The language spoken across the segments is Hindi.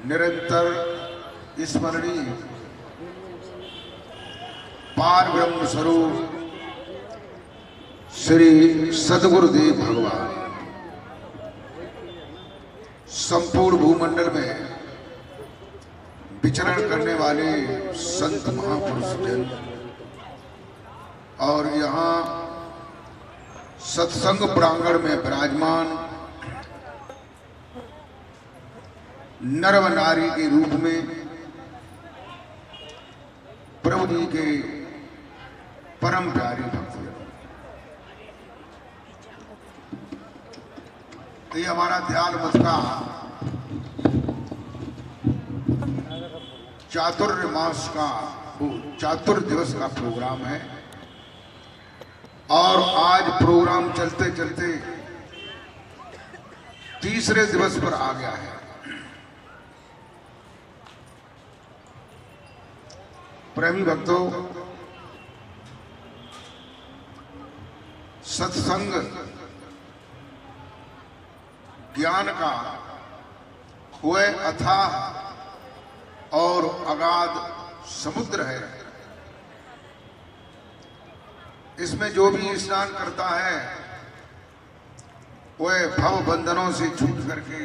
निरंतर स्मरणीय पार ब्रह्म स्वरूप श्री सद्गुरुदेव भगवान संपूर्ण भूमंडल में विचरण करने वाले संत महापुरुष जन और यहाँ सत्संग प्रांगण में विराजमान नर व नारी के रूप में प्रभु जी के परम प्यारे भक्त। तो ये हमारा ध्यान मत का चातुर्य मास का चातुर्य दिवस का प्रोग्राम है और आज प्रोग्राम चलते चलते तीसरे दिवस पर आ गया है। प्रेमी भक्तों, सत्संग ज्ञान का हुए अथाह और अगाध समुद्र है। इसमें जो भी स्नान करता है वह भव बंधनों से छूट करके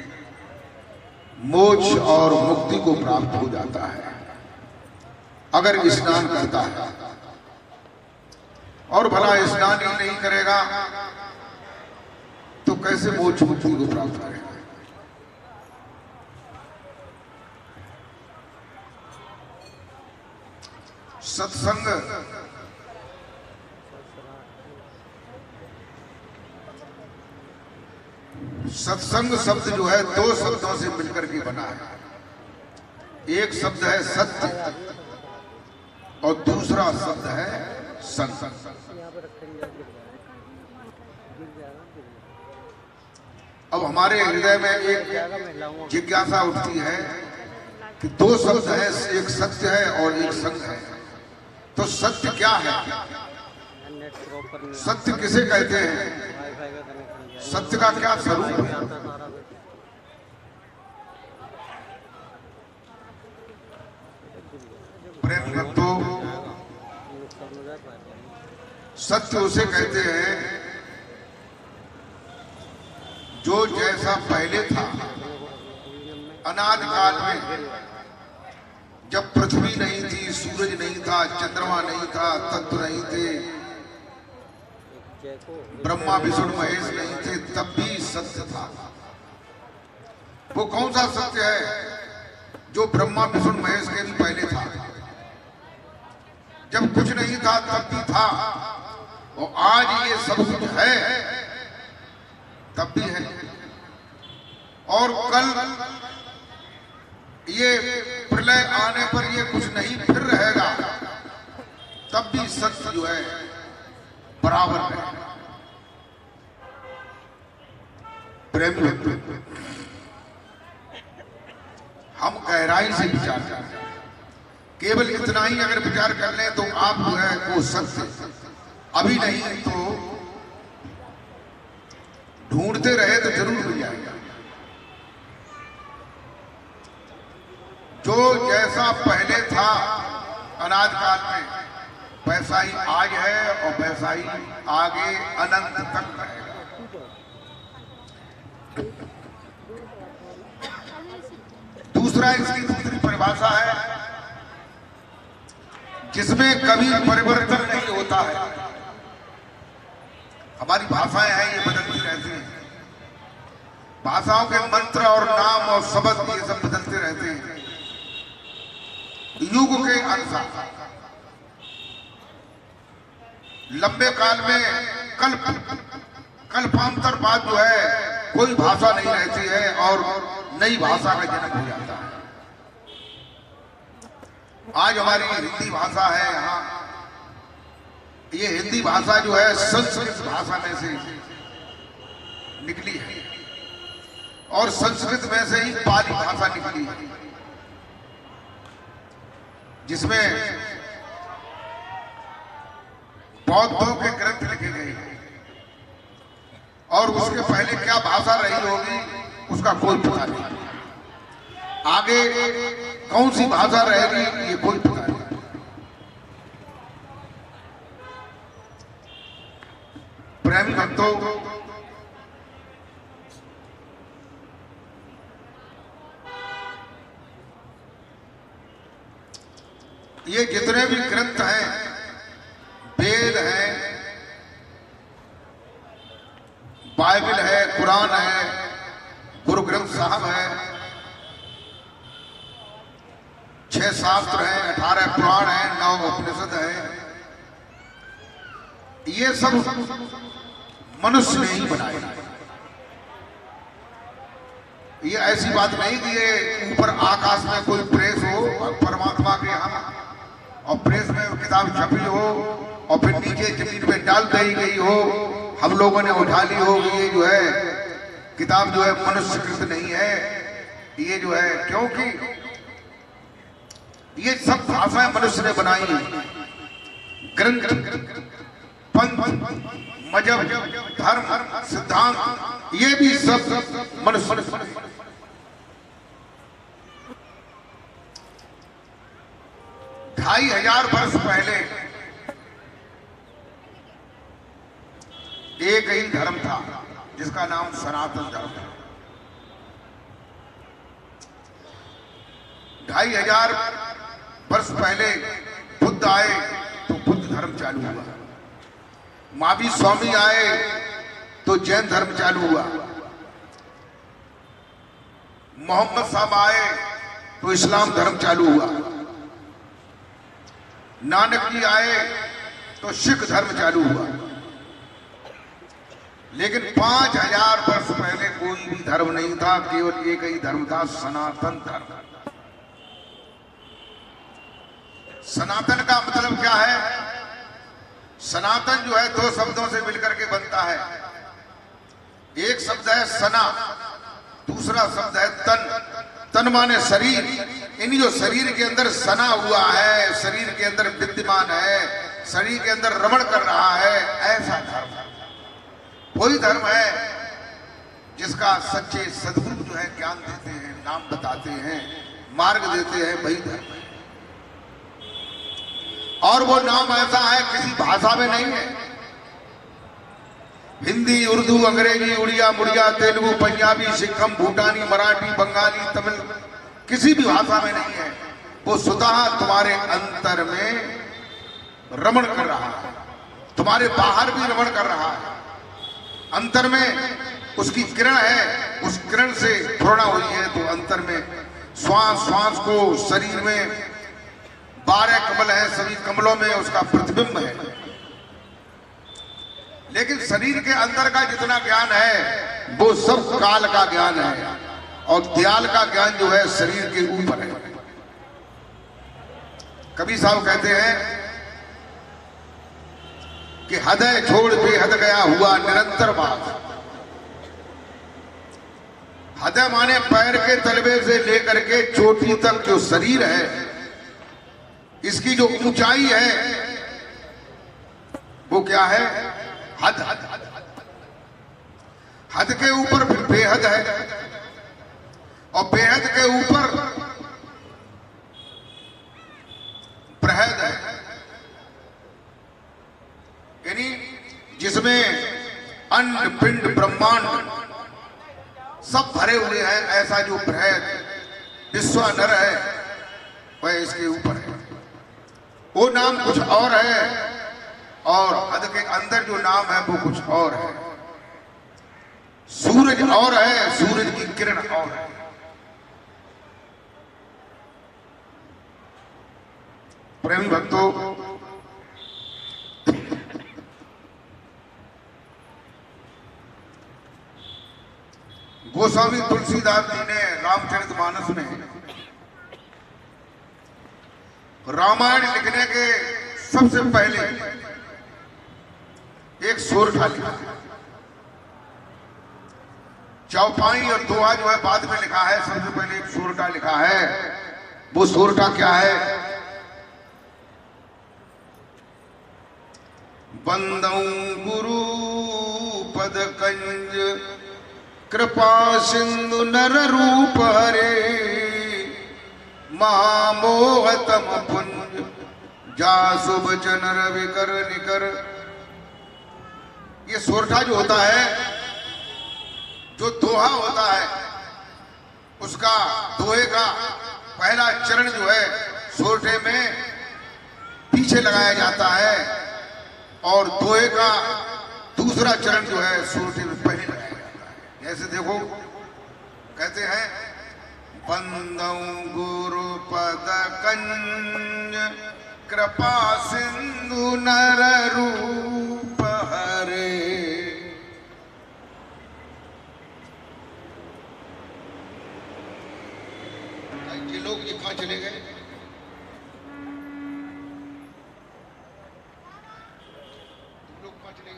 मोक्ष और मुक्ति को प्राप्त हो जाता है अगर स्नान करता है। और भला स्नान ही नहीं करेगा तो कैसे मोक्ष मुक्ति को प्राप्त करेगा। सत्संग सत्संग शब्द जो है दो शब्दों से मिलकर के बना है। एक शब्द है सत्य और दूसरा शब्द है संग। अब हमारे हृदय में एक जिज्ञासा उठती है कि दो शब्द है, एक सत्य है और एक संग है, तो सत्य क्या है? सत्य किसे कहते हैं? सत्य का क्या स्वरूप है? प्रेम भक्तों, सत्य उसे कहते हैं जो जैसा पहले था अनादि काल में, जब पृथ्वी नहीं थी, सूरज नहीं था, चंद्रमा नहीं था, तत्व नहीं थे, ब्रह्मा विष्णु महेश नहीं थे, तब भी सत्य था। वो कौन सा सत्य है जो ब्रह्मा विष्णु महेश के भी पहले था? जब कुछ नहीं था तब भी था, और आज ये सब कुछ है तब भी है, और कल ये प्रलय आने पर ये कुछ नहीं फिर रहेगा तब भी सत्य जो है बराबर है। प्रेम हम गहराई से विचार करें, केवल इतना ही अगर विचार कर लें तो आप जो है वो सत्य अभी नहीं तो ढूंढते रहे तो जरूर मिल जाएगा। जो जैसा पहले था अनादि काल में वैसा ही आज है और वैसा ही आगे अनंत तक रहेगा। दूसरा इसकी दूसरी परिभाषा है जिसमें कभी परिवर्तन नहीं होता है। हमारी भाषाएं हैं ये बदलती रहती हैं, भाषाओं के मंत्र और नाम और शब्द ये सब बदलते रहते हैं युग के अनुसार। लंबे काल में कल्पांतर बाद जो है कोई भाषा नहीं रहती है और नई भाषा का जन्म हो जाता है। आज हमारी हिंदी भाषा है, यहाँ ये हिंदी भाषा जो है संस्कृत भाषा में से निकली है और संस्कृत में से ही पाली भाषा निकली है, जिसमें बौद्धों के ग्रंथ लिखे गए और उसके पहले क्या भाषा रही होगी उसका कोई पता नहीं। आगे कौन सी भाषा रहेगी ये कोई पता नहीं। प्रेमी भक्तों, ये जितने भी ग्रंथ हैं, वेद है, बाइबल है, कुरान है, गुरु ग्रंथ साहब है, 6 शास्त्र हैं, 18 पुराण हैं, 9 उपनिषद है, ये सब मनुष्य ने ही बनाए। ये ऐसी बात नहीं कि ये ऊपर आकाश में कोई प्रेस हो और परमात्मा के यहाँ और प्रेस में किताब छपी हो और फिर नीचे जमीन पे डाल दी गई हो, हम लोगों ने उठा ली हो कि ये जो है किताब जो है मनुष्यकृत नहीं है। ये जो है, क्योंकि ये सब भाषाएं मनुष्य ने बनाई, ग्रंथ, पंथ, मजहब, धर्म, सिद्धांत, ये भी सब मनुष्य। 2500 वर्ष पहले एक ही धर्म था जिसका नाम सनातन धर्म है। 2500 वर्ष पहले बुद्ध आए तो बुद्ध धर्म चालू हुआ, महावीर स्वामी आए तो जैन धर्म चालू हुआ, मोहम्मद साहब आए तो इस्लाम धर्म चालू हुआ, नानक जी आए तो सिख धर्म चालू हुआ। लेकिन 5000 वर्ष पहले कोई भी धर्म नहीं था, केवल एक ही धर्म था, सनातन धर्म। सनातन का मतलब क्या है? सनातन जो है 2 शब्दों से मिलकर के बनता है। एक शब्द है सना, दूसरा शब्द है तन। तन माने शरीर, इन जो शरीर के अंदर सना हुआ है, शरीर के अंदर विद्यमान है, शरीर के अंदर रमण कर रहा है, ऐसा धर्म। वही धर्म है जिसका सच्चे सद्गुरु जो है ज्ञान देते हैं, नाम बताते हैं, मार्ग देते हैं, वही धर्म है। और वो नाम ऐसा है किसी भाषा में नहीं है। हिंदी, उर्दू, अंग्रेजी, उड़िया, मुड़िया, तेलुगु, पंजाबी, सिक्खम, भूटानी, मराठी, बंगाली, तमिल, किसी भी भाषा में नहीं है। वो स्वतः तुम्हारे अंतर में रमण कर रहा है, तुम्हारे बाहर भी रमण कर रहा है। अंतर में उसकी किरण है, उस किरण से प्रेरणा हुई है, तो अंतर में श्वास श्वास को शरीर में 12 कमल है, सभी कमलों में उसका प्रतिबिंब है। लेकिन शरीर के अंदर का जितना ज्ञान है वो सब काल का ज्ञान है, और दयाल का ज्ञान जो है शरीर के ऊपर है। कबीर साहब कहते हैं कि हृदय छोड़ बेहद गया हुआ निरंतर बात। हृदय माने पैर के तलवे से लेकर के चोटी तक जो शरीर है, इसकी जो ऊंचाई है वो क्या है? हद। हद के ऊपर फिर बेहद है, और बेहद के ऊपर प्रहद है, यानी जिसमें अंड पिंड ब्रह्मांड सब भरे हुए हैं, ऐसा जो प्रहद विश्वानर है वह इसके ऊपर है। वो नाम कुछ और है, और हद के अंदर जो नाम है वो कुछ और है। सूरज और है, सूरज की किरण और है। प्रेमी भक्तों, गोस्वामी तुलसीदास जी ने रामचरितमानस में रामायण लिखने के सबसे पहले एक सोरठा लिखा है। चौपाई और दोहा जो है बाद में लिखा है, सबसे पहले एक सोरठा लिखा है। वो सोरठा क्या है? बंदौ गुरु पद कंज कृपा सिंधु नर रूप हरे, महामोहतम पुंज जा शुभ जन रवि कर निकर। ये सोरठा जो होता है, जो दोहा होता है, उसका दोहे का पहला चरण जो है सोरठे में पीछे लगाया जाता है और दोहे का दूसरा चरण जो है सोरठे में पहले लगाया जाता है। जैसे देखो, कहते हैं बंदौ गुरु पद कंज कृपा सिंधु नर रूप हरे। ये लोग ये कहां चले गए? तुम लोग कहां चले गए?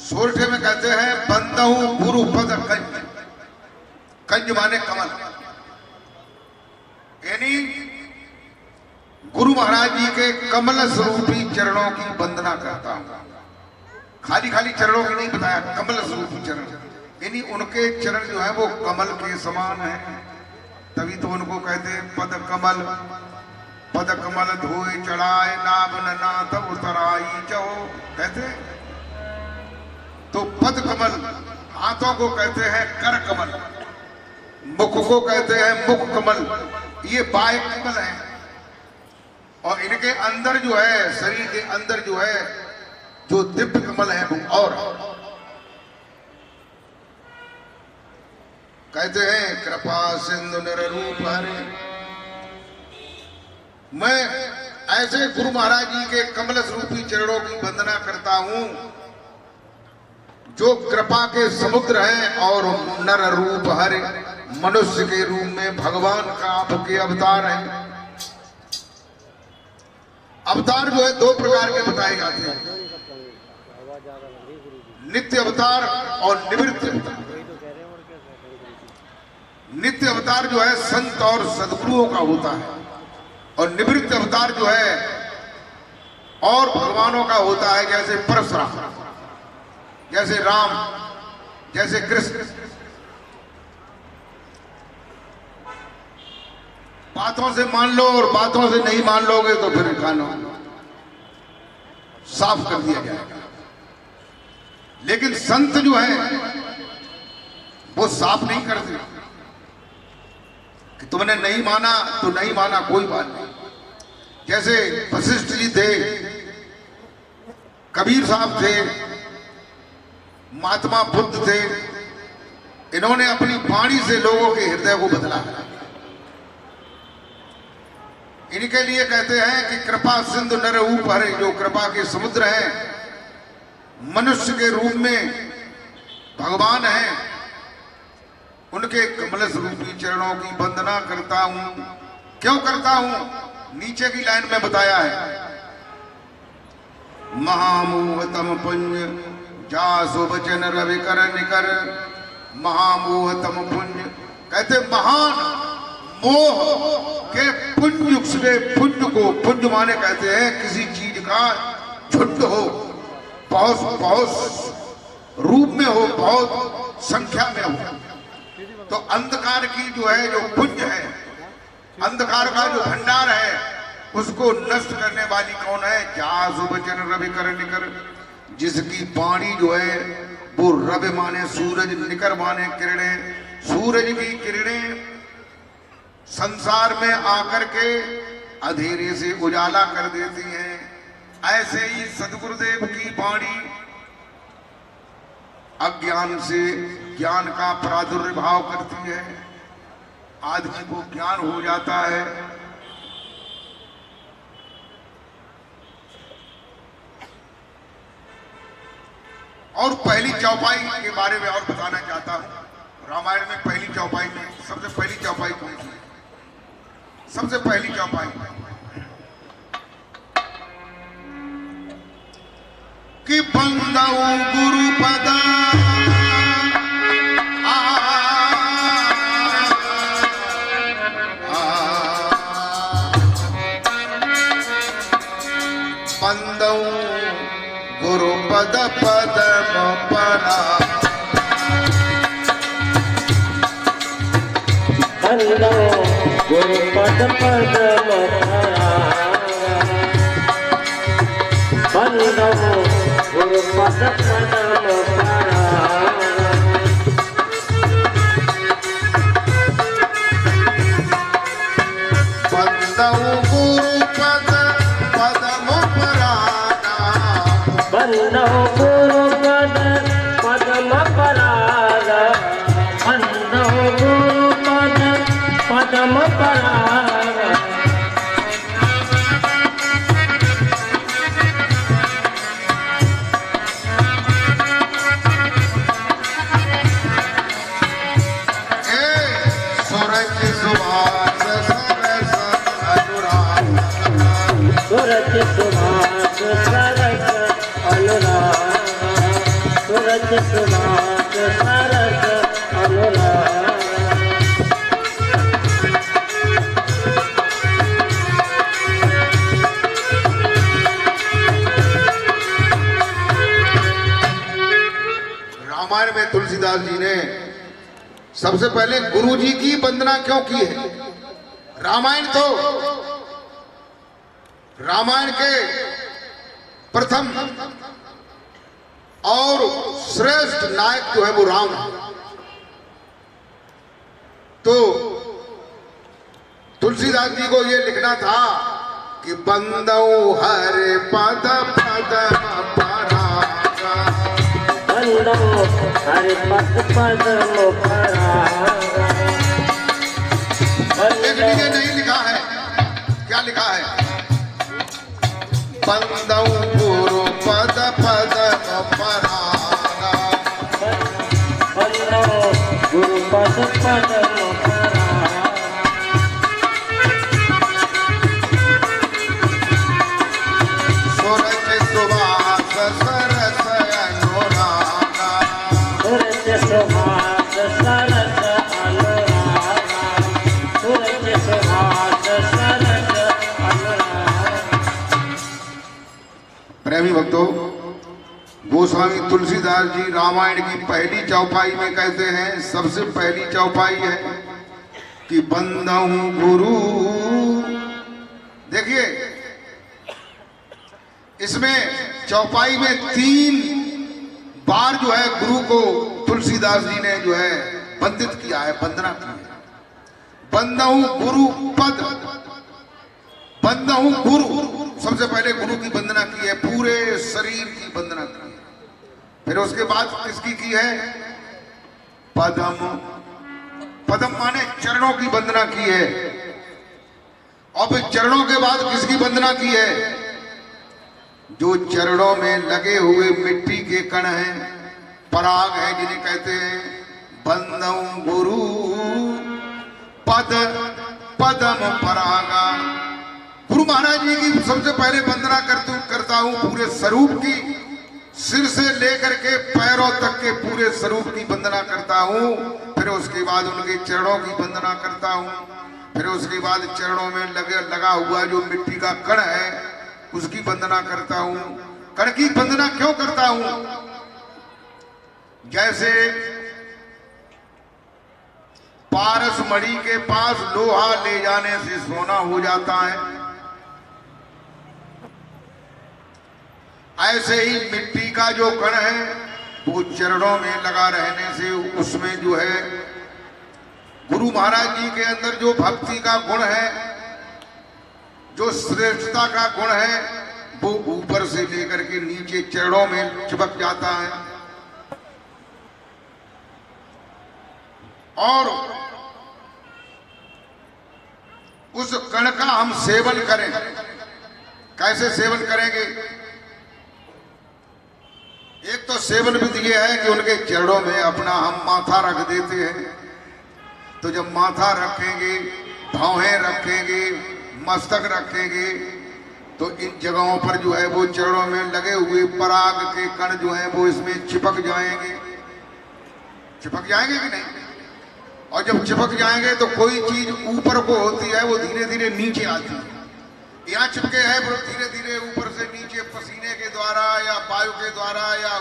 सोरठे में कहते हैं बंदहु गुरु पद कंज। कंज माने कमल, यानी गुरु महाराज जी के कमल स्वरूपी चरणों की वंदना करता हूं। खाली खाली चरणों की नहीं बताया, कमल स्वरूपी चरण, यानी उनके चरण जो है वो कमल के समान है, तभी तो उनको कहते हैं पद कमल। पद कमल धोए चढ़ाए नाभ नाथ उतराई चहो, कहते हैं। तो पद कमल, हाथों को कहते हैं कर कमल, मुख को कहते हैं मुख कमल, ये बाह्य कमल है। और इनके अंदर जो है, शरीर के अंदर जो है, जो दिव्य कमल है वो और कहते हैं कृपा सिंधु नर रूप हरे। मैं ऐसे गुरु महाराज जी के कमल स्वरूपी चरणों की वंदना करता हूं जो कृपा के समुद्र हैं और नर रूप हरे, मनुष्य के रूप में भगवान का आपके अवतार हैं। अवतार जो है दो प्रकार के बताए जाते हैं, नित्य अवतार और निवृत्त अवतार। नित्य अवतार जो है संत और सद्गुरुओं का होता है, और निवृत्त अवतार जो है और भगवानों का होता है, जैसे परशुराम, जैसे राम, जैसे कृष्ण। बातों से मान लो और बातों से नहीं मान लोगे तो फिर कानून साफ कर दिया जाएगा। लेकिन संत जो है वो साफ नहीं करते कि तुमने नहीं माना तो नहीं माना, कोई बात नहीं। जैसे वशिष्ठ जी थे, कबीर साहब थे, महात्मा बुद्ध थे, इन्होंने अपनी वाणी से लोगों के हृदय को बदला। इनके लिए कहते हैं कि कृपा सिंधु नर रूप हरे, जो कृपा के समुद्र हैं, मनुष्य के रूप में भगवान हैं, उनके कमल स्वरूपी चरणों की वंदना करता हूं। क्यों करता हूं? नीचे की लाइन में बताया है, महामोहतम पुंज जा सुबचन रवि कर निकर। महामोहतम पुंज, कहते महान मोह के पुंज से पुंज को, पुंज माने कहते हैं किसी चीज का झुंड हो, बहुत रूप में हो, बहुत संख्या में हो। तो अंधकार की जो है, जो पुंज है, अंधकार का जो भंडार है, उसको नष्ट करने वाली कौन है? जा सुबचन रवि कर निकर, जिसकी वाणी जो है वो रवि माने सूरज, निकर माने किरणें। सूरज की किरणें संसार में आकर के अंधेरे से उजाला कर देती हैं, ऐसे ही सदगुरुदेव की वाणी अज्ञान से ज्ञान का प्रादुर्भाव करती है, आदमी को ज्ञान हो जाता है। और पहली चौपाई के बारे में और बताना चाहता हूं। रामायण में पहली चौपाई में सबसे पहली चौपाई कौन सी? सबसे पहली चौपाई कि बंदौ गुरु पदा बंदो गुरुपद पद्म बंदो गुरुपद पद्म बंदो गुरुपद पद्म पराग बंदो गुरुपद पद्म पराग सूरज सुभाष सरस अनुराग सूरज सुभाष सरस अनुराग सूरज सुभाष सरस अनुराग रामायण में तुलसीदास जी ने सबसे पहले गुरु जी की वंदना क्यों की है? रामायण के प्रथम और श्रेष्ठ नायक जो है वो राम है। तो तुलसीदास जी को ये लिखना था कि बंदौ हरे पद पद्म परागा बंदो हरि पद पद्म परागा लेकिन ये नहीं लिखा है। क्या लिखा है? बंदौ गुरु पद पद्म परागा बंदो गुरुपद पद्म परागा सूरज सुभाष सरस अनुरागा सूरज सुभाष सरस अनुराग सूरज सुभाष सरस अनुराग। प्रेमी भक्तों, गोस्वामी तुलसीदास जी रामायण की पहली चौपाई में कहते हैं, सबसे पहली चौपाई है कि बंदहु गुरु। देखिए इसमें चौपाई में 3 बार जो है गुरु को तुलसीदास जी ने जो है वंदित किया है, वंदना की है। बंदहु गुरु पद, बंदहु गुरु, सबसे पहले गुरु की वंदना की है, पूरे शरीर की वंदना की है। फिर उसके बाद किसकी की है? पद्म, पद्म माने चरणों की वंदना की है। और फिर चरणों के बाद किसकी वंदना की है? जो चरणों में लगे हुए मिट्टी के कण हैं, पराग है, जिन्हें कहते हैं बंदौ गुरु पद पद्म परागा। गुरु महाराज जी की सबसे पहले वंदना करता हूं पूरे स्वरूप की, सिर से लेकर के पैरों तक के पूरे स्वरूप की वंदना करता हूं। फिर उसके बाद उनके चरणों की वंदना करता हूं। फिर उसके बाद चरणों में लगा हुआ जो मिट्टी का कण है उसकी वंदना करता हूं। कण की वंदना क्यों करता हूं? जैसे पारस मणि के पास लोहा ले जाने से सोना हो जाता है, ऐसे ही मिट्टी का जो कण है वो चरणों में लगा रहने से उसमें जो है गुरु महाराज जी के अंदर जो भक्ति का गुण है, जो श्रेष्ठता का गुण है, वो ऊपर से लेकर के नीचे चरणों में चिपक जाता है। और उस कण का हम सेवन करें। कैसे सेवन करेंगे? एक तो सेवन विधि ये है कि उनके चरणों में अपना हम माथा रख देते हैं। तो जब माथा रखेंगे, भौहें रखेंगे, मस्तक रखेंगे, तो इन जगहों पर जो है वो चरणों में लगे हुए पराग के कण जो है वो इसमें चिपक जाएंगे। चिपक जाएंगे कि नहीं? और जब चिपक जाएंगे तो कोई चीज ऊपर को होती है वो धीरे धीरे नीचे आती है। यहाँ चिपके है वो धीरे धीरे ऊपर से नीचे पसीने के द्वारा या वायु के द्वारा या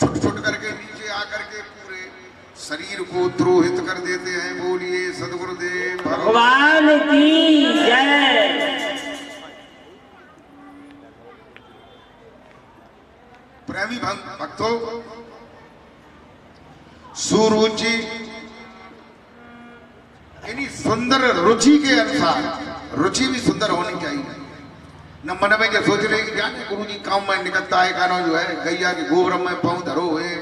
छुट छुट करके नीचे आकर के पूरे शरीर को द्रोहित कर देते हैं। बोलिए सदगुरुदेव भगवान की जय। प्रेमी भक्तों, सुरुचि यानी सुंदर रुचि के अनुसार रुचि भी सुंदर होनी चाहिए। न मन में जो सोच रहे कि जाने गुरु जी काम में निकलता है कानो जो है गैया के गोबर में पाँव धरो है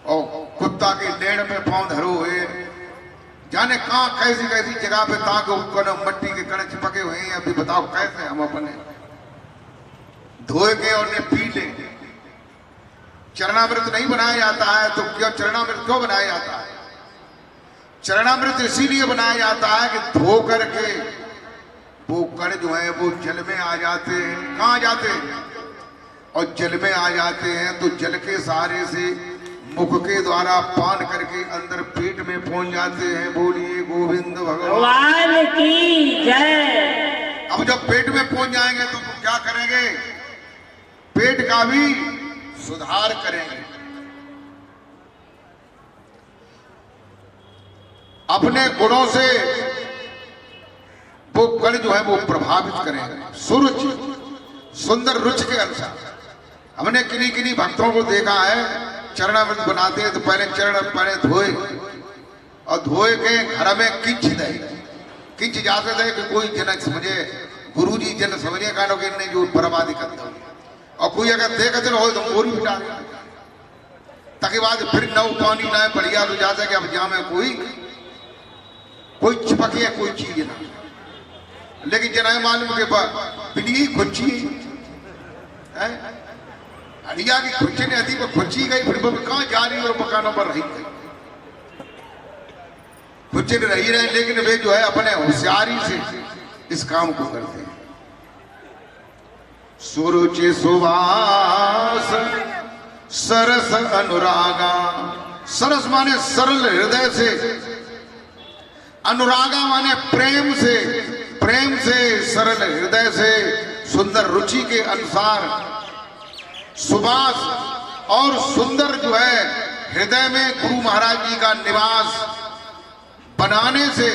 और कुत्ता के लेड़ में पाँव धरो है, जाने कहाँ कैसी कैसी जगह पे ताकि ऊपर मट्टी के कण चिपके हुए हैं। अभी बताओ कैसे हम अपने धोए के और पी ले। चरणामृत नहीं बनाया जाता है तो क्यों चरणामृत क्यों बनाया जाता है? चरणामृत इसीलिए बनाया जाता है कि धो करके वो कण जो है वो जल में आ जाते हैं। कहाँ जाते हैं? और जल में आ जाते हैं तो जल के सहारे से मुख के द्वारा पान करके अंदर पेट में पहुंच जाते हैं। बोलिए गोविंद भगवान की जय। अब जब पेट में पहुंच जाएंगे तो क्या करेंगे? पेट का भी सुधार करेंगे, अपने गुणों से वो कण जो है वो प्रभावित करेंगे। सुरुचि सुंदर रुचि के अनुसार हमने किन्हीं किन्हीं भक्तों को देखा है चरणामृत बनाते हैं तो पहले चरण पहले धोए और धोए के घर में किंच दे किंच जाते थे कि कोई जन समझे गुरु जी जन समझे कानो के ने जो बर्बादी करते हो। और कोई अगर देखते रहो तो मोरी बिठा ताकि बाद फिर नौ पानी ना बढ़िया तो जा सके। अब जहां में कोई चिपके कोई चीज ना, लेकिन जना मालूम के बाद बिल्ली खुची है हड़िया की खुची ने आती खुची गई फिर कहाँ जा रही और मकानों पर रही गई। खुची ने रही रहे लेकिन वे जो है अपने होशियारी से इस काम को करते हैं। सुरुचि सुवास सरस अनुरागा। सरस माने सरल हृदय से, अनुरागा माने प्रेम से सरल हृदय से सुंदर रुचि के अनुसार सुवास और सुंदर जो है हृदय में गुरु महाराज जी का निवास बनाने से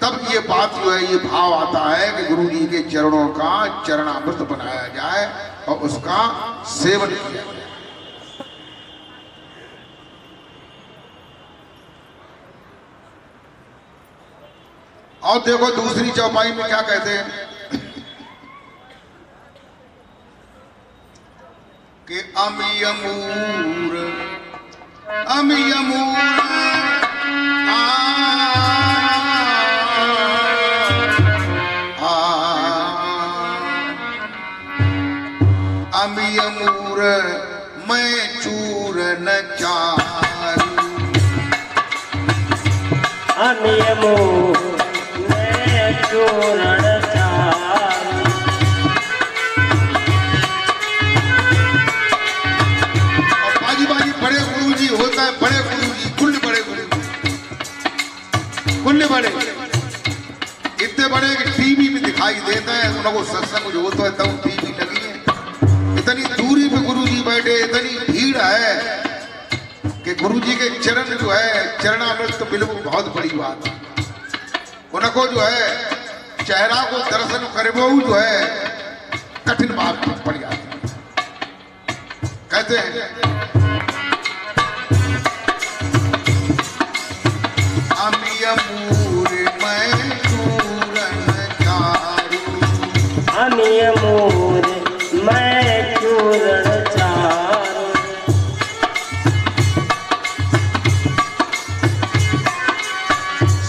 तब ये बात जो है ये भाव आता है कि गुरु जी के चरणों का चरणामृत बनाया जाए और उसका सेवन किया जाए। और देखो दूसरी चौपाई में क्या कहते हैं कि अमियमूर अमियमूर मैं चूरन चारू। अमियमूर चूरण बाजी बाजी बड़े गुरुजी होता है, बड़े गुरुजी कुल बड़े गुरुजी कुल बड़े इतने बड़े कि टीवी में दिखाई देता है। उनको सत्संग जो होता है तब टीवी लगी है, इतनी दूरी पे गुरुजी बैठे, इतनी भीड़ है कि गुरुजी के चरण जो है चरणामृत तो बिल्कुल बहुत बड़ी बात है। उनको जो है चेहरा को दर्शन करे वो जो है कठिन बात पड़ जाती है। कहते हैं अमियमूर मैं चूरन चारू। अमियमूर मैं चूरण चारू।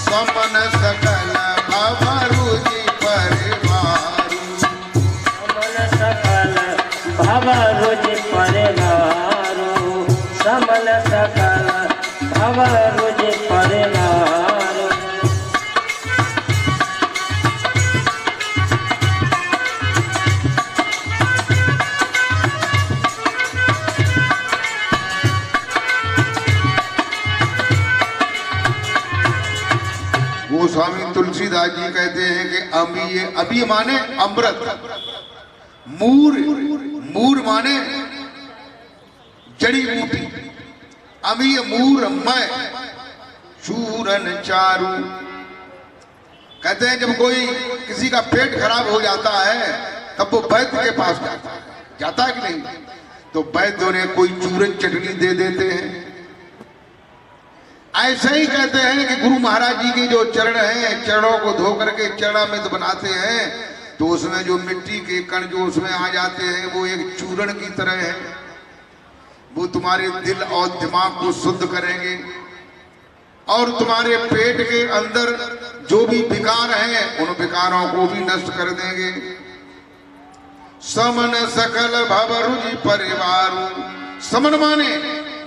समन सकल भवरुचि परिवारू। समन सकल भवरुचि परिवारू। समन सकल भवरुचि परिवारू। गोस्वामी तुलसीदास जी कहते हैं कि अभी माने अमृत, मूर माने जड़ी बूटी, अमी मूर मैं चूरन चारू। कहते हैं जब कोई किसी का पेट खराब हो जाता है तब वो वैद्य के पास जाता है कि नहीं? तो वैद्य ने कोई चूरन चटनी दे देते हैं। ऐसे ही कहते हैं कि गुरु महाराज जी के जो चरण हैं, चरणों को धो करके चरणामृत बनाते हैं तो उसमें जो मिट्टी के कण जो उसमें आ जाते हैं वो एक चूर्ण की तरह है। वो तुम्हारे दिल और दिमाग को शुद्ध करेंगे और तुम्हारे पेट के अंदर जो भी विकार हैं उन विकारों को भी नष्ट कर देंगे। समन सकल भव रुचि परिवार। समन माने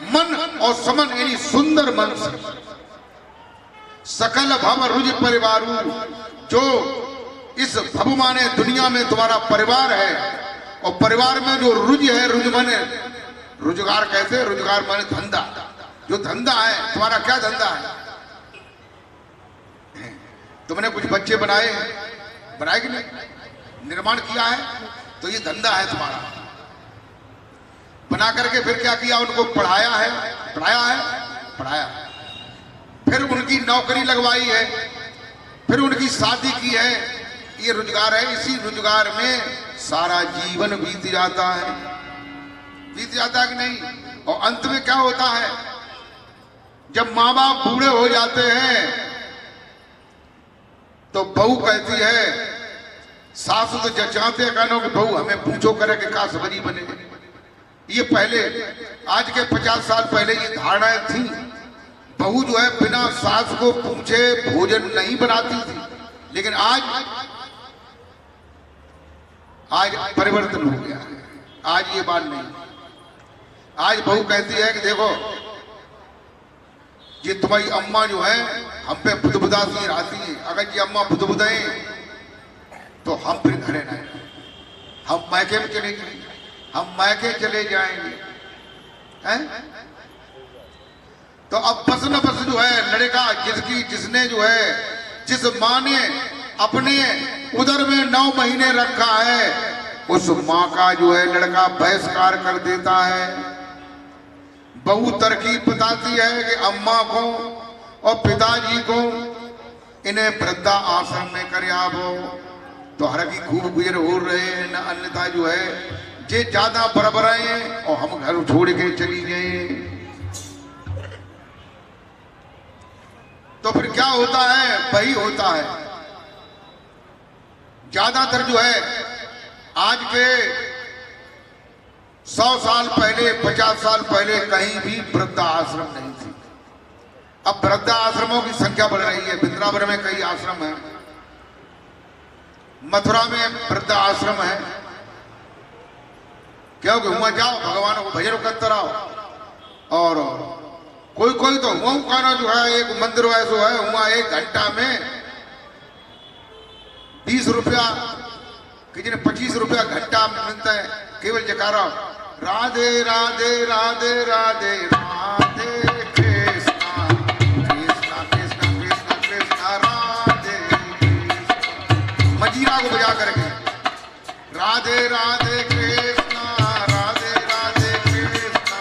मन और समन यानी सुंदर मन से। सकल भव रुचि परिवार, जो इस भव माने दुनिया में तुम्हारा परिवार है और परिवार में जो रुज है, रुज माने रोजगार, कैसे रोजगार माने धंधा। जो धंधा है तुम्हारा, क्या धंधा है? तुमने कुछ बच्चे बनाए कि नहीं? निर्माण किया है तो ये धंधा है तुम्हारा। बना करके फिर क्या किया? उनको पढ़ाया है, पढ़ाया, फिर उनकी नौकरी लगवाई है, फिर उनकी शादी की है। ये रोजगार है। इसी रोजगार में सारा जीवन बीत जाता है कि नहीं? और अंत में क्या होता है? जब माँ बाप बूढ़े हो जाते हैं तो बहू कहती है, सासू तो जचाते कहनो कि बहू हमें पूछो करे कि का सब्जी बने। ये पहले, आज के 50 साल पहले ये धारणाएं थी। बहू जो है बिना सास को पूछे भोजन नहीं बनाती थी। लेकिन आज परिवर्तन हो गया है। आज ये बात नहीं। आज बहू कहती है कि देखो ये तुम्हारी अम्मा जो है हम पे बुदबुदाती रहती है। अगर ये अम्मा बुदबुदाए तो हम फिर घरे न, हम मैके में चलेंगे, हम मैके चले जाएंगे, हैं? तो अब बस न बस जो है लड़का जिसने जो है, जिस माँ ने अपने उदर में 9 महीने रखा है, उस माँ का जो है लड़का बहिष्कार कर देता है। बहू तरकीब बताती है कि अम्मा को और पिताजी को इन्हें वृद्धा आश्रम में कर आवो। तो हर की खूब गुजर हो रहे हैं, न अन्यथा जो है जे ज्यादा बराबर आए और हम घर छोड़ के चली गए। तो फिर क्या होता है? वही होता है। ज्यादातर जो है आज के 100 साल पहले, 50 साल पहले कहीं भी वृद्धा आश्रम नहीं थी। अब वृद्धा आश्रमों की संख्या बढ़ रही है। वृंदावन में कई आश्रम है, मथुरा में वृद्धा आश्रम है। क्योंकि वहां जाओ, भगवान को भजन करते रहो। और कोई तो वहां का जो है एक मंदिर ऐसा है, वहां 1 घंटा में 20 रुपया, किसी ने 25 रुपया घंटा मिलता है। केवल जयकारा राधे राधे राधे राधे राधे कृष्णा कृष्णा कृष्णा कृष्णा कृष्णा राधे। मजीरा को बजा करके राधे राधे कृष्णा राधे राधे कृष्णा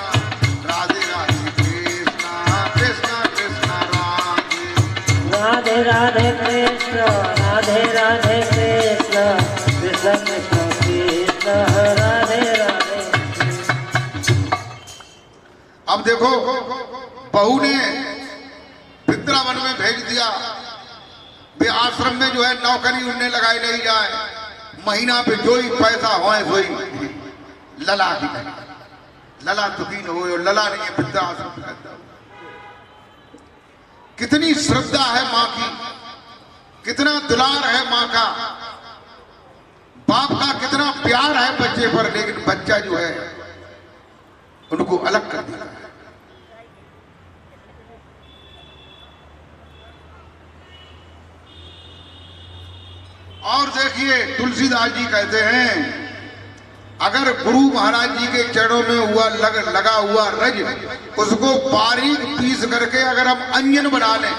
राधे राधे कृष्णा कृष्णा कृष्णा राधे राधे कृष्ण राधे राधे कृष्ण कृष्ण कृष्ण कृष्ण राधे राधे। अब देखो, बहू ने वृंदावन में भेज दिया। वे आश्रम में जो है नौकरी उन्हें लगाई नहीं जाए। महीना पे जो ही पैसा हो सोई लला की नहीं, लला दुखीन हो, लला नहीं है वृद्धाश्रम। कितनी श्रद्धा है माँ की, कितना दुलार है माँ का, बाप का कितना प्यार है बच्चे पर। लेकिन बच्चा जो है उनको अलग कर दिया है। और देखिए तुलसीदास जी कहते हैं, अगर गुरु महाराज जी के चरणों में लगा हुआ रज, उसको बारीक पीस करके अगर हम अंजन बना लें,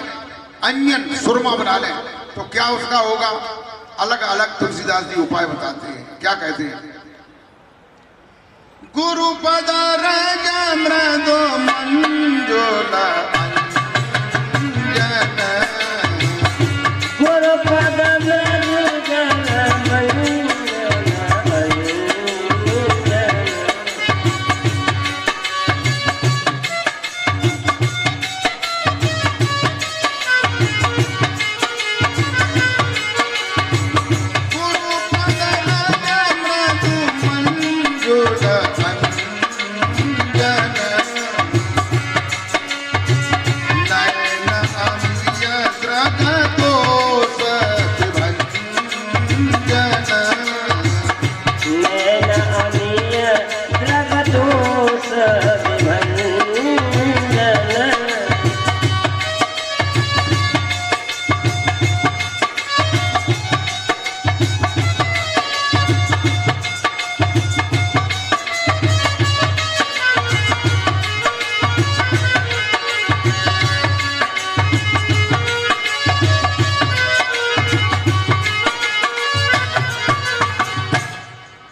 अंजन सुरमा बना लें, तो क्या उसका होगा? अलग अलग तुलसीदास जी उपाय बताते हैं। क्या कहते हैं? गुरुपद रज मृदु मंजुल अंजन गुरुपद मृदुल मंजुल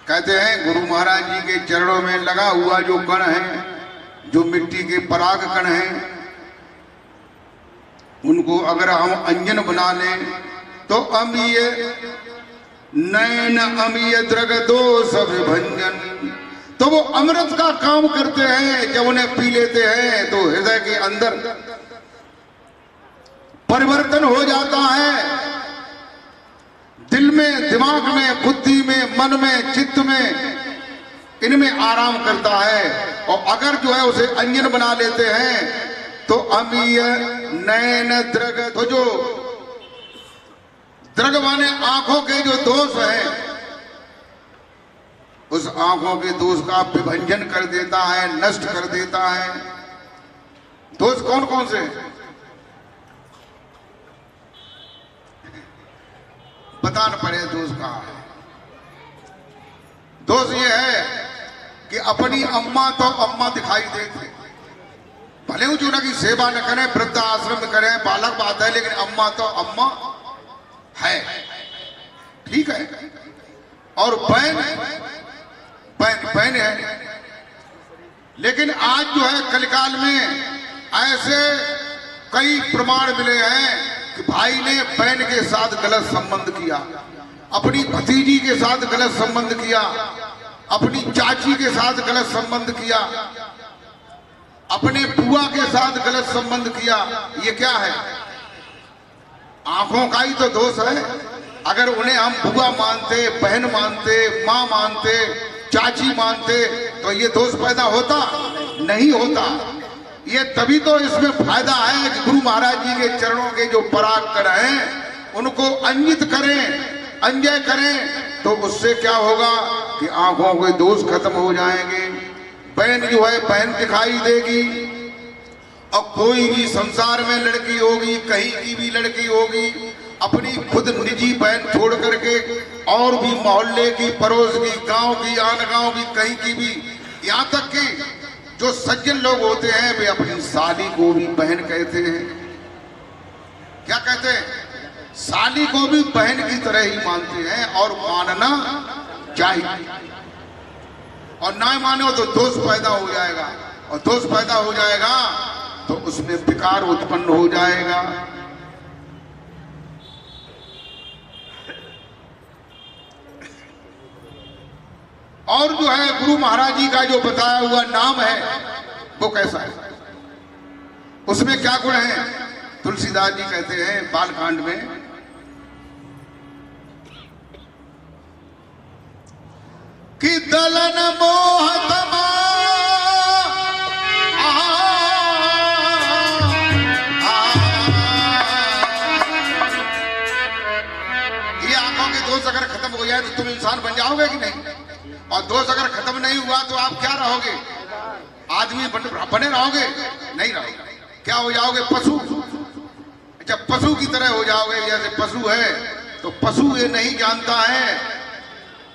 कहते हैं गुरु महाराज जी के चरणों में लगा हुआ जो कण है, जो मिट्टी के पराग कण हैं, उनको अगर हम अंजन बना लें तो अमीय नैन अमीय द्रग दोष विभंजन, तो वो अमृत का काम करते हैं। जब उन्हें पी लेते हैं तो हृदय के अंदर परिवर्तन हो जाता है, दिल में, दिमाग में, बुद्धि में, मन में, चित्त में, इनमें आराम करता है। और अगर जो है उसे अंजन बना लेते हैं तो अमीय नैन द्रग, तो जो द्रग माने आंखों के जो दोष हैं, उस आंखों के दोष का विभंजन कर देता है, नष्ट कर देता है। दोष कौन कौन से? बताना पड़े दोष कहाँ है। दोष ये है कि अपनी अम्मा तो अम्मा दिखाई देते, भले वो चूना की सेवा न करें, वृद्ध आश्रम में करें, बालक बात है, लेकिन अम्मा तो अम्मा है, ठीक है। और बहन बहन है। लेकिन आज जो है कलिकाल में ऐसे कई प्रमाण मिले हैं कि भाई ने बहन के साथ गलत संबंध किया, अपनी भतीजी के साथ गलत संबंध किया, अपनी चाची के साथ गलत संबंध किया, अपने बुआ के साथ गलत संबंध किया। ये क्या है? आंखों का ही तो दोष है। अगर उन्हें हम बुआ मानते, बहन मानते, माँ मानते, चाची मानते, तो ये दोष पैदा होता नहीं होता। ये तभी तो इसमें फायदा है कि गुरु महाराज जी के चरणों के जो पराग कण हैं उनको अंजित करें, अंजय करें, तो उससे क्या होगा कि आंखों के दोष खत्म हो जाएंगे। बहन जो है बहन दिखाई देगी। और कोई भी संसार में लड़की होगी, कहीं की भी लड़की होगी, अपनी खुद निजी बहन छोड़ करके और भी मोहल्ले की, पड़ोस की, गांव की, आन गांव की, कहीं की भी, यहाँ तक कि जो सज्जन लोग होते हैं वे अपनी साली को भी बहन कहते हैं। क्या कहते हैं? साली को भी बहन की तरह ही मानते हैं और मानना चाहिए। और ना मानो तो दोष पैदा हो जाएगा, और दोष पैदा हो जाएगा तो उसमें विकार उत्पन्न हो जाएगा। और जो है गुरु महाराज जी का जो बताया हुआ नाम है वो कैसा है, उसमें क्या गुण है? तुलसीदास जी कहते हैं बालकांड में कि दलन मोह तमा ये आंखों के दोष अगर खत्म हो जाए तो तुम इंसान बन जाओगे कि नहीं? और दोष अगर खत्म नहीं हुआ तो आप क्या रहोगे? आदमी बने रहोगे? नहीं रहोगे। क्या हो जाओगे? पशु। जब पशु की तरह हो जाओगे। जैसे पशु है तो पशु ये नहीं जानता है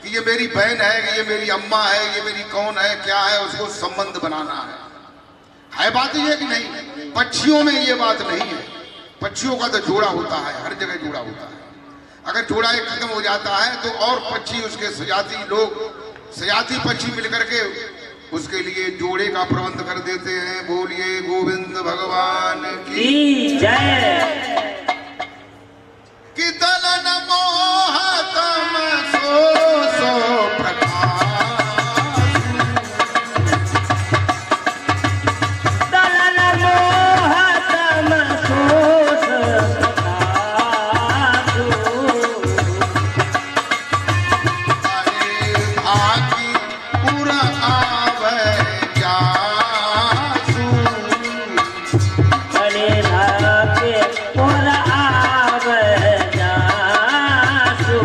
कि ये मेरी बहन है, कि ये मेरी अम्मा है, ये मेरी कौन है, क्या है, उसको संबंध बनाना है बात ये कि नहीं? पक्षियों में ये बात नहीं है। पक्षियों का तो जोड़ा होता है, हर जगह जोड़ा होता है। अगर जोड़ा एक खत्म हो जाता है तो और पक्षी, उसके सजाती लोग, सजाती पक्षी मिलकर के उसके लिए जोड़े का प्रबंध कर देते हैं। बोलिए गोविंद भगवान की की जय। कि दलन मोह तम सो प्रकाश, दलन मोह तम सोस प्रकाशु, आगे पुर आवे जासु, बड़े भागे पुर आवे जासु।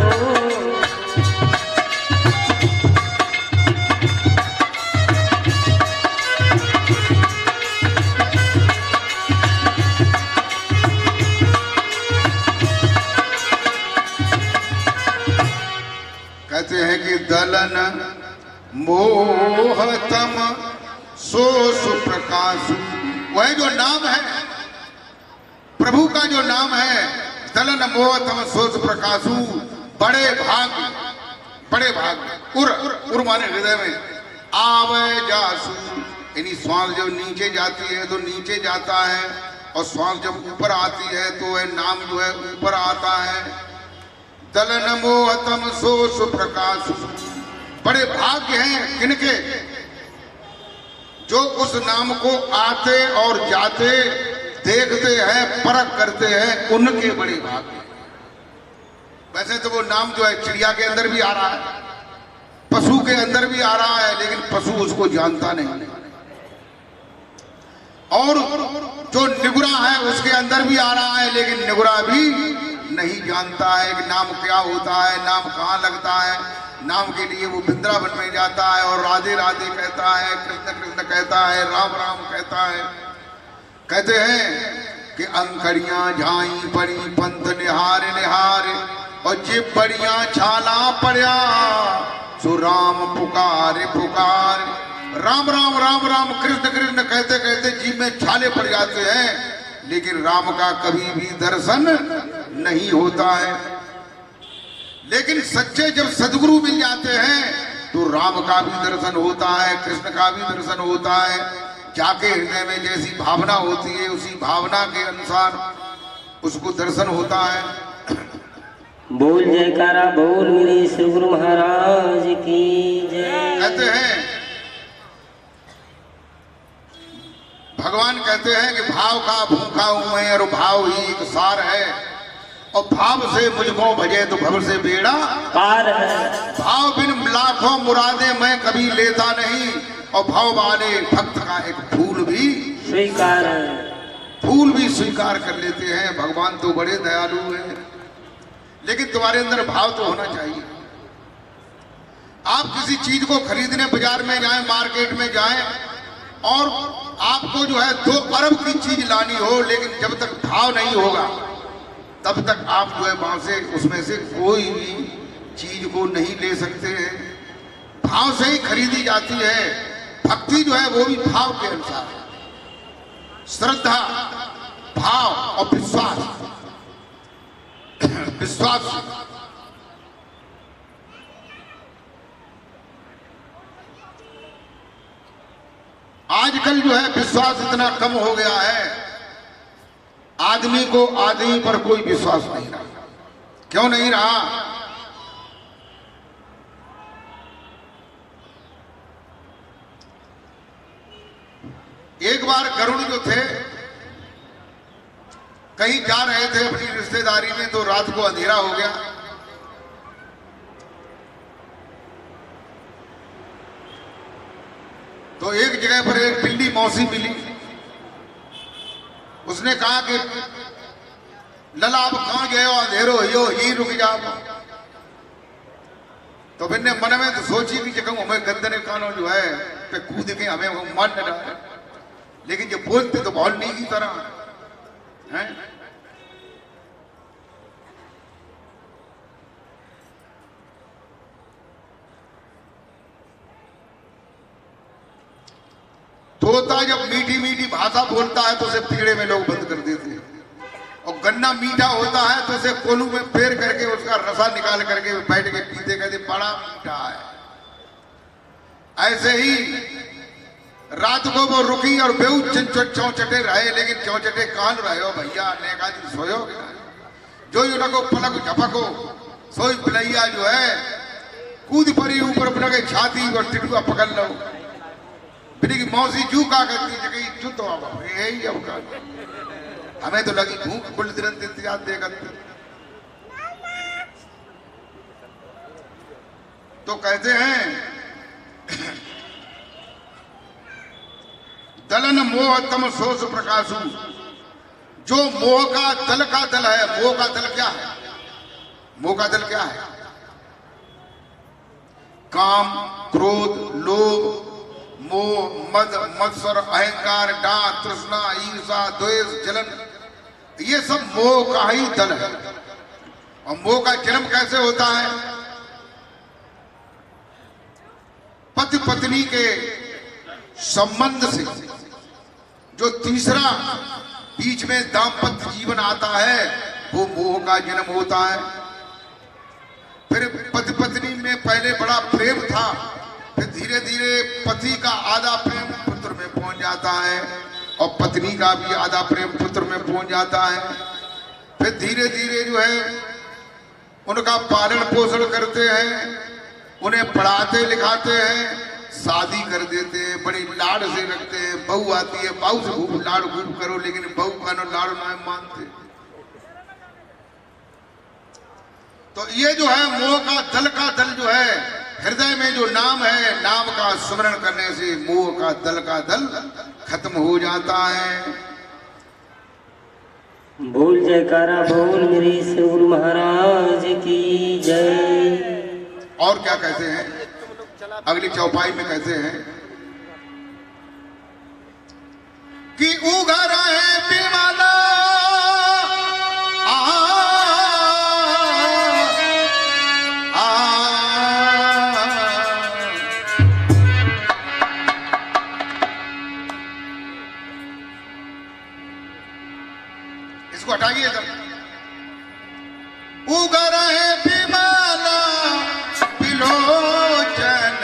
कहते हैं कि दलन मोहतम सो सुप्रकाशु, वह जो नाम है प्रभु का, जो नाम है दलन मोहतम सो सुप्रकाशु, बड़े भाग उर माने हृदय में, आवे जासु, यानी श्वास जब नीचे जाती है तो नीचे जाता है, और श्वास जब ऊपर आती है तो वह नाम जो है ऊपर आता है। दलन मोहतम सो सुप्रकाशु, बड़े भाग्य हैं किनके, जो उस नाम को आते और जाते देखते हैं, परख करते हैं, उनके बड़े भाग्य। वैसे तो वो नाम जो है चिड़िया के अंदर भी आ रहा है, पशु के अंदर भी आ रहा है, लेकिन पशु उसको जानता नहीं। और जो निगुरा है उसके अंदर भी आ रहा है, लेकिन निगुरा भी नहीं जानता है कि नाम क्या होता है, नाम कहाँ लगता है। नाम के लिए वो वृंदावन में जाता है और राधे राधे कहता है, कृष्ण कृष्ण कहता है, राम राम कहता है। कहते हैं कि अंकड़ियां झाई पड़ी पंथ निहार निहार, और जे बड़िया छाला पड़िया सो राम पुकार पुकार। राम राम राम राम कृष्ण कृष्ण कहते कहते जी में छाले पड़ जाते हैं, लेकिन राम का कभी भी दर्शन नहीं होता है। लेकिन सच्चे जब सदगुरु मिल जाते हैं तो राम का भी दर्शन होता है, कृष्ण का भी दर्शन होता है। जाके हृदय में जैसी भावना होती है उसी भावना के अनुसार उसको दर्शन होता है। बोल जयकारा बोल मेरे श्री गुरु महाराज की जय। कहते हैं भगवान कहते हैं कि भाव का भूखा हूं मैं, और भाव ही एक सार है, और भाव से मुझको भजे तो भव से बेड़ा पार है। भाव बिन लाखों मुरादे मैं कभी लेता नहीं, और भाव वाले भक्त का एक फूल भी स्वीकार है। फूल भी स्वीकार कर लेते हैं। भगवान तो बड़े दयालु हैं, लेकिन तुम्हारे अंदर भाव तो होना चाहिए। आप किसी चीज को खरीदने बाजार में जाएं, मार्केट में जाएं, और आपको जो है 2 अरब की चीज लानी हो, लेकिन जब तक भाव नहीं होगा तब तक आप जो है वहां से उसमें से कोई भी चीज को नहीं ले सकते हैं। भाव से ही खरीदी जाती है। भक्ति जो है वो भी भाव के अनुसार है। श्रद्धा, भाव और विश्वास। विश्वास आजकल जो है विश्वास इतना कम हो गया है, आदमी को आदमी पर कोई विश्वास नहीं रहा। क्यों नहीं रहा? एक बार गरुड़ जो थे कहीं जा रहे थे अपनी रिश्तेदारी में, तो रात को अंधेरा हो गया। तो एक जगह पर एक बिल्ली मौसी मिली। उसने कहा कि लला आप कहां गए हो, अंधेरो हो ही रुक जाओ। तो फिर ने मन में तो सोची कि जगह हमें गंदने कानों जो है पे कूद के हमें मार न डाले, लेकिन जो बोलते तो बहुत नहीं की तरह हैं। तोता जब मीठी मीठी भाषा बोलता है तो उसे पिंजड़े में लोग बंद कर देते हैं, और गन्ना मीठा होता है तो उसे कोलू में पेर करके उसका रसा निकाल करके बैठ के पीते, कहते बड़ा मीठा है। ऐसे ही रात को वो रुकी और बेऊ चौचटे रहे, लेकिन चौचटे कान रहे हो भैया ने कहा जी सोयो जो ही उनको पलक झपको सोई पिलैया जो है कूद पड़ी ऊपर अपना के छाती और टिटुआ पकड़ लो बिनी की मौसी जू का करती जगह चुत हो यही अब का हमें तो लगी भूख कुल दिन इंतजार देगा तो कहते हैं दलन मोह तम सोच प्रकाशु, जो मोह का दल है। मोह का दल क्या है? मोह का दल क्या है? काम, क्रोध, लोभ, मोह, मद, मत्सर, अहंकार, डांत, तृष्णा, ईर्षा, द्वेष, जलन, ये सब मोह का ही दल है। और मोह का जन्म कैसे होता है? पति पत्नी के संबंध से जो तीसरा बीच में दाम्पत्य जीवन आता है वो मोह का जन्म होता है। फिर पति पत्नी में पहले बड़ा प्रेम था, फिर धीरे धीरे पति का आधा प्रेम पुत्र में पहुंच जाता है और पत्नी का भी आधा प्रेम पुत्र में पहुंच जाता है। फिर धीरे धीरे जो है उनका पालन पोषण करते हैं, उन्हें पढ़ाते लिखाते हैं, शादी कर देते हैं, बड़ी लाड़ से रखते हैं। बहू आती है, बहू से खूब लाड़ खूब करो, लेकिन बहू का ना लाड़ ना मानते। तो ये जो है मोह का दल जो है, हृदय में जो नाम है, नाम का स्मरण करने से मोह का दल खत्म हो जाता है। बोल जयकारा बोल मेरे श्री गुरु महाराज की जय। और क्या कहते हैं अगली चौपाई में? कहते हैं कि उगर है बिमला इसको हटाइए तब। उगर है बिमला बिलोचन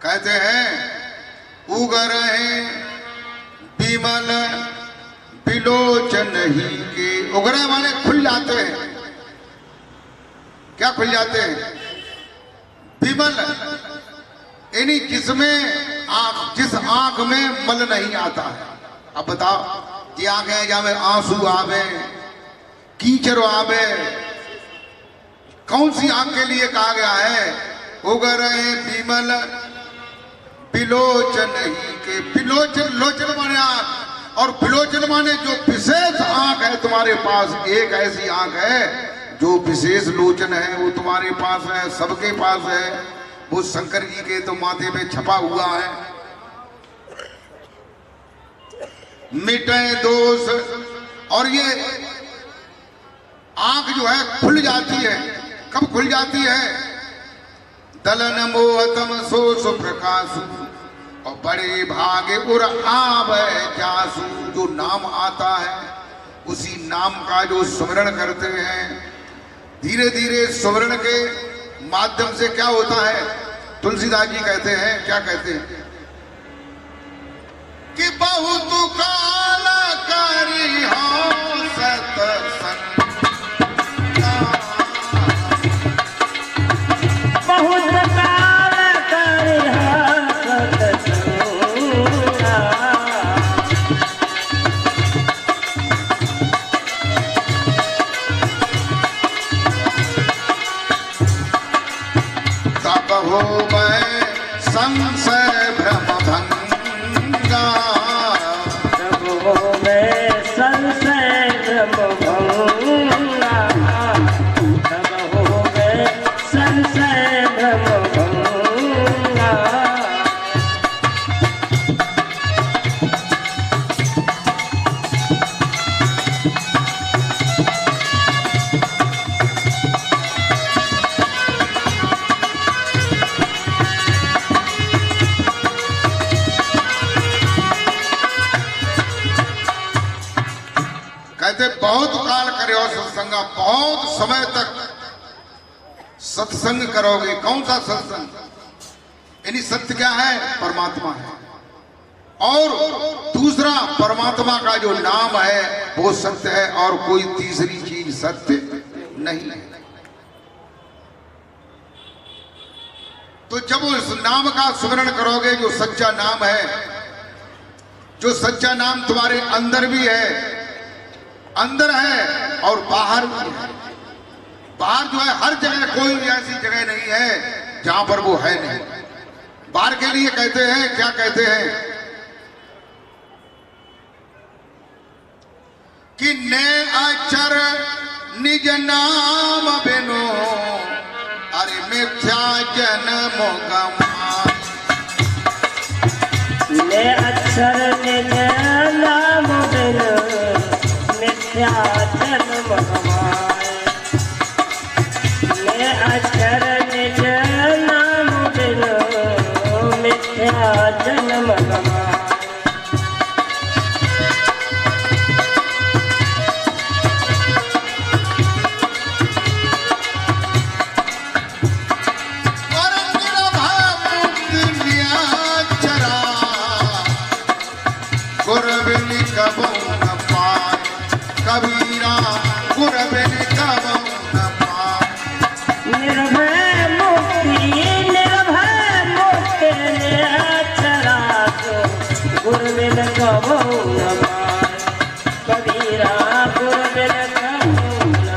कहते हैं उगर है बिमल बिलोचन ही के। उगरे माने खुल जाते हैं। क्या खुल जाते हैं? बिमल यानी जिसमें आंख, जिस आंख में मल नहीं आता है। अब बताओ ये आंखें जहां में आंसू आवे, कीचड़ आवे, कौन सी आंख के लिए कहा गया है? उगर है बिमल बिलोचन ही के। बिलोचन, लोचन माने आंख, और बिलोचन माने जो विशेष आंख है तुम्हारे पास। एक ऐसी आंख है जो विशेष लोचन है, वो तुम्हारे पास है, सबके पास है। वो शंकर जी के तो माथे पे छपा हुआ है। मिटे दोष और ये आंख जो है खुल जाती है। कब खुल जाती है? दलन मोहतम सो सुप्रकाशु, और बड़े भागे उर आवे जासु। जो नाम आता है उसी नाम का जो स्मरण करते हैं, धीरे धीरे स्मरण के माध्यम से क्या होता है? तुलसीदास जी कहते हैं, क्या कहते हैं कि बहुत काल करी हो सत्संग, बहुत काल करी हो सत्संग। तब हो मैं संशय भ्रम भंगा, तब हो मैं संशय भ्रम भंगा, तब हो मैं संशय भ्रम भंगा। कहते बहुत काल करे और सत्संगा, बहुत समय तक सत्संग करोगे। कौन सा सत्संग? यानी सत्य क्या है? परमात्मा है। और दूसरा परमात्मा का जो नाम है वो सत्य है, और कोई तीसरी चीज सत्य नहीं है। तो जब उस नाम का स्मरण करोगे, जो सच्चा नाम है, जो सच्चा नाम तुम्हारे अंदर भी है, अंदर है और बाहर भी है। बाहर जो है हर जगह, कोई भी ऐसी जगह नहीं है जहां पर वो है नहीं। बाहर के लिए कहते हैं, क्या कहते हैं कि ने अक्षर निज नाम बिनो, अरे मिथ्या जन्म गमाए। ने अक्षर निज नाम बिनु मिथ्या जन्म गवाए। ने अक्षर निज नाम बिनु मिथ्या जन्म गवाए। और निर्भय मुक्त निराचरा, गुर बिन कबहु न पाए। कबीरा गुर बिन कबहु न पाए। निर्भय मुक्ति निराचरा, गुर बिन कबहु न पाए। कबीरा गुर बिन कबहु न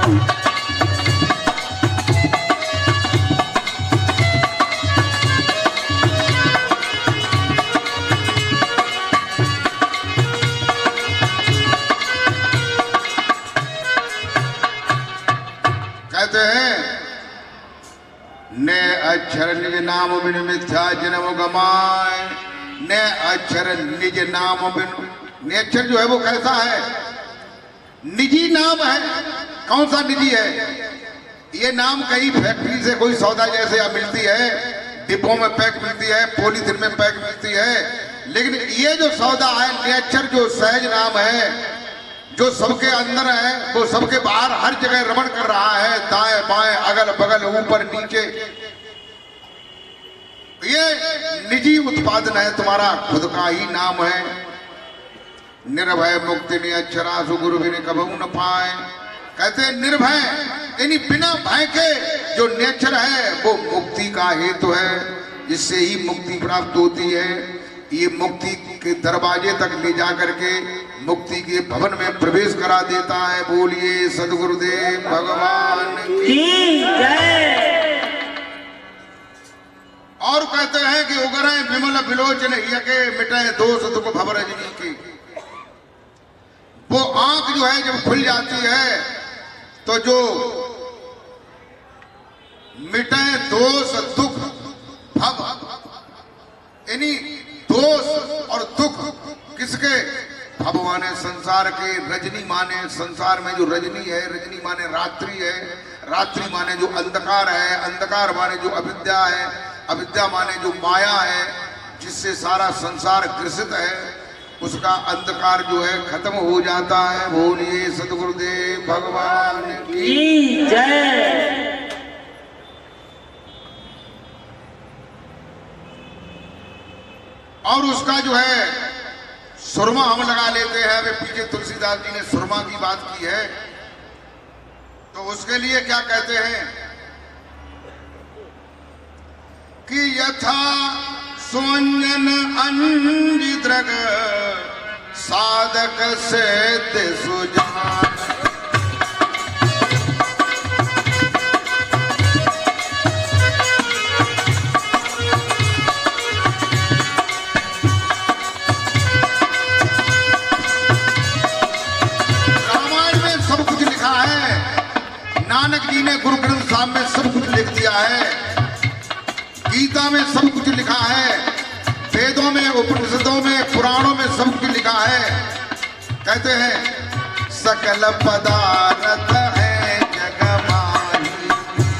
कहते हैं ने अक्षर निज नाम बिन मिथ्या जन्म गमाए। ने अक्षर निज नाम बिन, ने अक्षर जो है वो कैसा है? निजी नाम है। कौन सा निजी है? ये नाम कहीं फैक्ट्री से कोई सौदा जैसे अब मिलती है, डिब्बों में पैक मिलती है, पॉलीथिन में पैक मिलती है। लेकिन ये जो सौदा है, नेचर जो सहज नाम है, जो सबके अंदर है, वो सबके बाहर हर जगह रमण कर रहा है, दाएं बाएं अगल बगल ऊपर नीचे। ये निजी उत्पादन है, तुम्हारा खुद का ही नाम है। निर्भय मुक्ति ने अक्षरा सुगुरु बिन कबहु न पाए। कहते हैं निर्भय यानी बिना भय के जो नेचर है वो मुक्ति का हेतु है, जिससे ही मुक्ति प्राप्त होती है। ये मुक्ति के दरवाजे तक ले जा करके मुक्ति के भवन में प्रवेश करा देता है। बोलिए सदगुरुदेव भगवान की जय। और कहते हैं कि उगरे विमल विलोचन यके मिटे दोष दुख भव रजनी की। वो आंख जो है जब खुल जाती है तो जो मिटे दोष दुख भव, यानी दोष और दुख किसके? भगवान संसार संसार के रजनी माने, संसार में जो रजनी है, रजनी माने रात्रि है, रात्रि माने जो अंधकार है, अंधकार माने जो अविद्या है, अविद्या माने जो माया है, जिससे सारा संसार ग्रसित है, उसका अंधकार जो है खत्म हो जाता है। बोलिए सतगुरुदेव भगवान की जय। और उसका जो है सुरमा हम लगा लेते हैं। वे पीछे तुलसीदास जी ने सुरमा की बात की है, तो उसके लिए क्या कहते हैं कि यथा सोंजन अंजिद्रग साधक से सुजान। नानक जी ने गुरु ग्रंथ साहब में सब कुछ लिख दिया है, गीता में सब कुछ लिखा है, वेदों में, उपनिषदों में, पुराणों में सब कुछ लिखा है। कहते हैं सकल पदार्थ है जगमाही,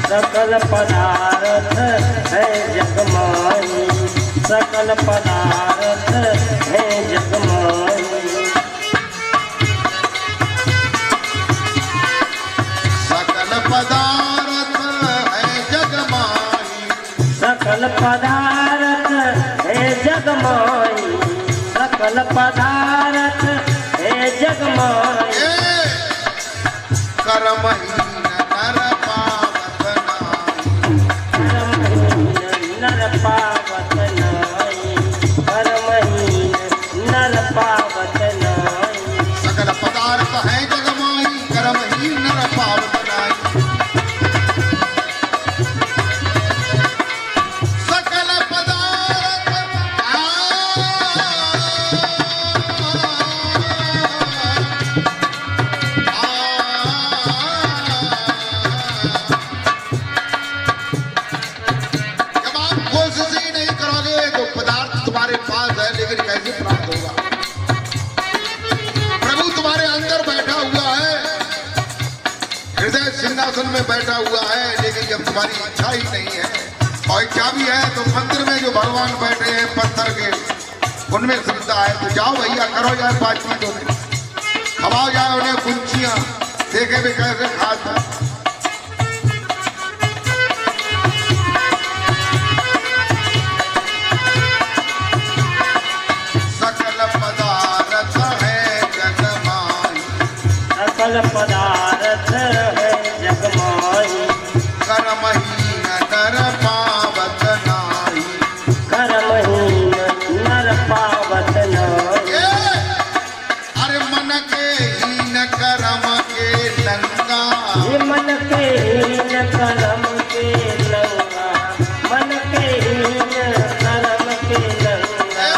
सकल पदार्थ है जगमाही, सकल पदार्थ है जगमाही। पदार्थ है जगमाही, सकल पदार्थ है जगमाही, सकल पदार्थ है जगमाही। कर्महीन नर पावत नाहि, कर्महीन नर पावत नाहि, कर्महीन नर पावत नाहि। सकल पदार्थ है जगमाही, कर्महीन नर पावत नाहि। सिंहासन में बैठा हुआ है, लेकिन जब तुम्हारी इच्छा ही नहीं है, और इच्छा भी है तो मंदिर में जो भगवान बैठे हैं पत्थर के, उनमें श्रद्धा है तो जाओ भैया, करो जाए बातचीत, उन्हें खवाओ जाए, उन्हें गुंचियां देखे भी कैसे खाता। सकल पदार्थ है जगमाही, सकल पदार्थ है जगमाही। कर्महीन नर पावत नाहि, कर्महीन नर पावत नाहि। अरे मन के हीन कर्म के लंगा, ये मन के हीन कर्म के लंगा, मन के हीन कर्म के लंगा।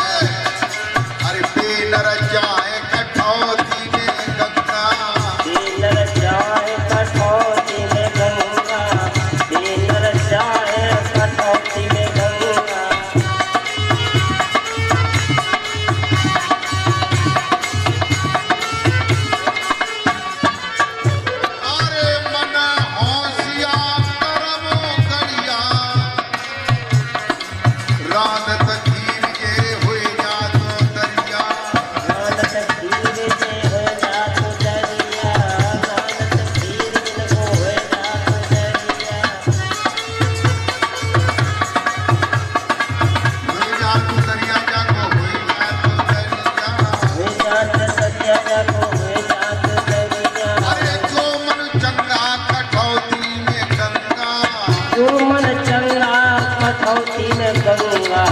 अरे बेनर जाए कठौती में गंगा, बेनर जाए कठौती में गंगा, बेनर जाए कठौती में गंगा। अरे मन होशियार कर्म करिया, रानत धीर जे हुए जात दरिया। नानक धीर जे हो जात दरिया, नानक धीर जिनको हो जात दरिया। हुए जात दरिया जाको हुए जात दरिया। हो जात दरिया जाको हो जात दरिया। अरे जो मन चंगा कठौती में गंगा, जो मन चंगा कठौती में गंगा,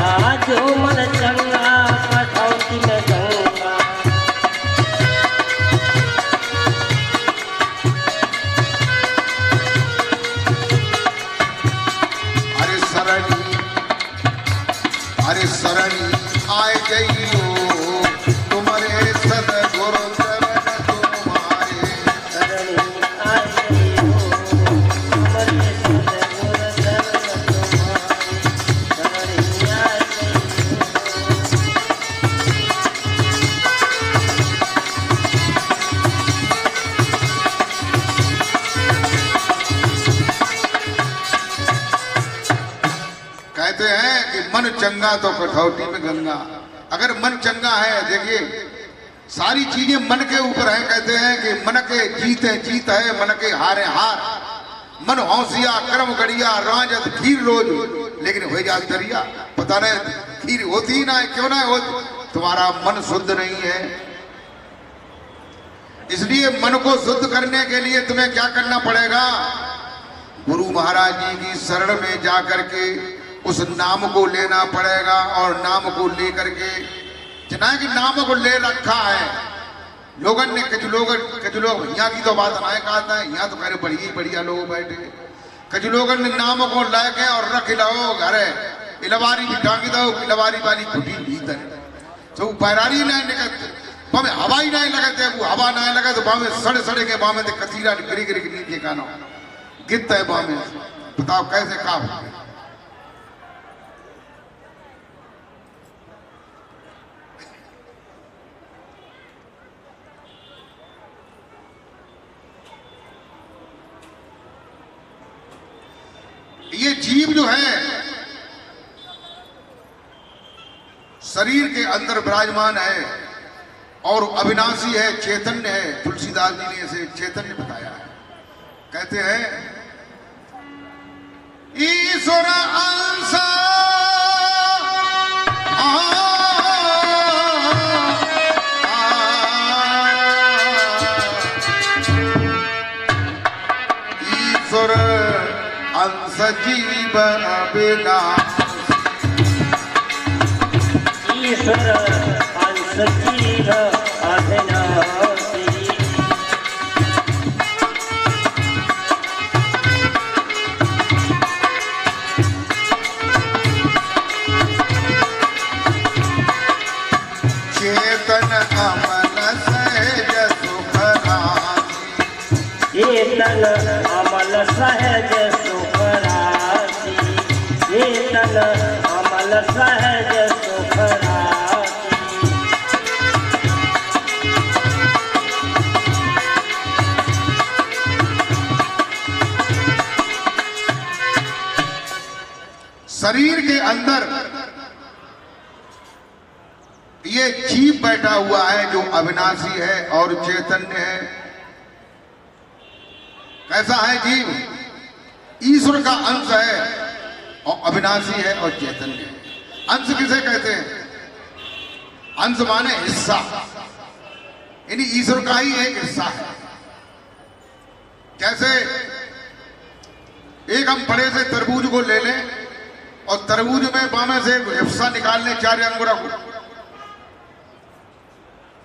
जो मन चंगा कठौती में गंगा। अरे सरणी, अरे सरणी आए जइयो, तुम्हारे सदगुरु चरण तुम्हारे। शरणी आई हो, तुम्हारे सद्गुरु चरण तुम्हारे। शरणी आई हो, कहते हैं कि मन चंगा तो कठौती में गंगा। अगर मन चंगा है, देखिए सारी चीजें मन के ऊपर है। कहते हैं कि मन के जीते जीत है, मन के हारे हार। मन हौसिया कर्म गड़िया राजत खीर रोज, लेकिन हो जा दरिया। पता नहीं खीर होती ही ना है, क्यों ना होती? तुम्हारा मन शुद्ध नहीं है। इसलिए मन को शुद्ध करने के लिए तुम्हें क्या करना पड़ेगा? गुरु महाराज जी की शरण में जाकर के उस नाम को लेना पड़ेगा। और नाम को लेकर के जना कि नाम को ले रखा है लोगन ने। कुछ लोग यहाँ की तो बात ना कहता है, यहाँ तो कह रहे बढ़िया बढ़िया लोग बैठे। कुछ लोगन ने नाम को लेके और रख लो घरे, इलवारी भी टांगी दो, इलवारी वाली खुटी भीतर तो पैरारी नहीं निकलते, बामे हवा ही नहीं लगते। वो हवा नहीं लगे तो बामे सड़े सड़े के बामे कतीरा गिरी गिरी के नीचे गाना गिरता है बामे। बताओ कैसे काम हो? ये जीव जो है शरीर के अंदर विराजमान है और अविनाशी है, चैतन्य है। तुलसीदास जी ने इसे चैतन्य बताया है। कहते हैं ईश्वर अंश ईश्वर अंश जीव अविनाशी। ईश्वर अंश जीव अविनाशी। चेतन अमल सहज सुख राशि। चेतन अमल सहज सुख राशि। चेतन अमल सहज सुख राशि। शरीर के अंदर ये जीव बैठा हुआ है जो अविनाशी है और चैतन्य है। कैसा है जीव? ईश्वर का अंश है और अविनाशी है और चैतन्य है। अंश किसे कहते हैं? अंश माने हिस्सा, यानी ईश्वर का ही एक हिस्सा है। जैसे एक हम बड़े से तरबूज को ले लें और तरबूज में बामे से हिस्सा निकाल लें 4 अंगूर को,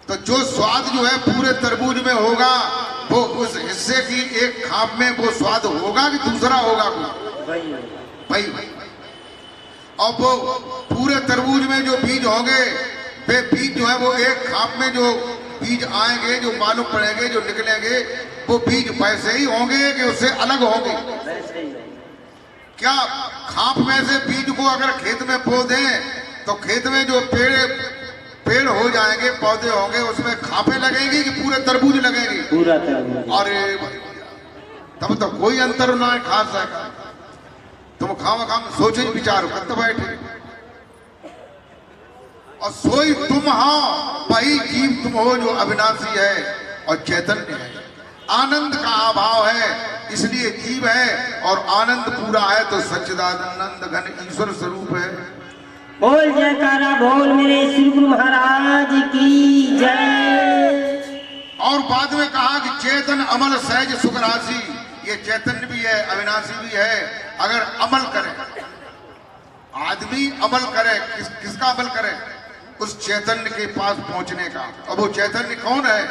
तो जो स्वाद जो है पूरे तरबूज में होगा वो उस हिस्से की एक खाप में वो स्वाद होगा कि दूसरा होगा? भाई और वो पूरे तरबूज में जो बीज होंगे वे बीज जो है वो एक खाप में जो बीज आएंगे, जो मालूम पड़ेंगे, जो निकलेंगे, वो बीज वैसे ही होंगे कि उससे अलग होंगे? क्या खाप में से बीज को अगर खेत में बो दें तो खेत में जो पेड़ हो जाएंगे, पौधे होंगे, उसमें खापे लगेंगी कि पूरे तरबूज लगेंगे? पूरा तरबूज। अरे तब तो कोई अंतर ना है खास है। तुम खावा खाम सोचे विचार करते बैठे और सोई तुम हो, वही जीव तुम हो जो अविनाशी है और चैतन्य है। आनंद का अभाव है इसलिए जीव है, और आनंद पूरा है तो सच्चिदानंद घन ईश्वर स्वरूप है। बोल जयकारा बोल मेरे श्री गुरु महाराज की जय। और बाद में कहा कि चेतन अमल सहज सुख राशि। ये चैतन्य भी है, अविनाशी भी है। अगर अमल करे, आदमी अमल करे, किसका अमल करे? उस चैतन्य के पास पहुंचने का। अब वो चैतन्य कौन है?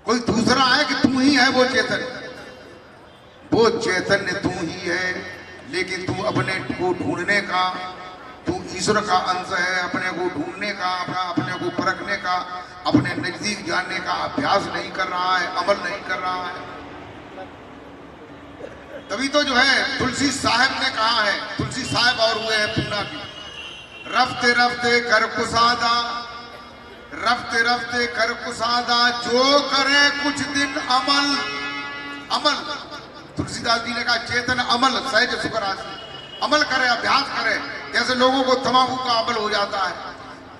कोई दूसरा है कि तू ही है वो चैतन्य? वो चैतन्य तू ही है, लेकिन तू अपने को ढूंढने का, तू ईश्वर का अंश है, अपने को ढूंढने का, अपने को परखने का, अपने नजदीक जानने का अभ्यास नहीं कर रहा है, अमल नहीं कर रहा है। तभी तो जो है तुलसी साहब ने कहा है, तुलसी साहब और हुए हैं पूना की, रफ्ते रफ्ते कर कुसादा, रफ्ते रफ्ते कर कुसादा, जो करे कुछ दिन अमल। अमल तुलसीदास जी ने कहा चेतन अमल सहज सुख राशि। अमल करे, अभ्यास करे। जैसे लोगों को तंबाकू का अमल हो जाता है,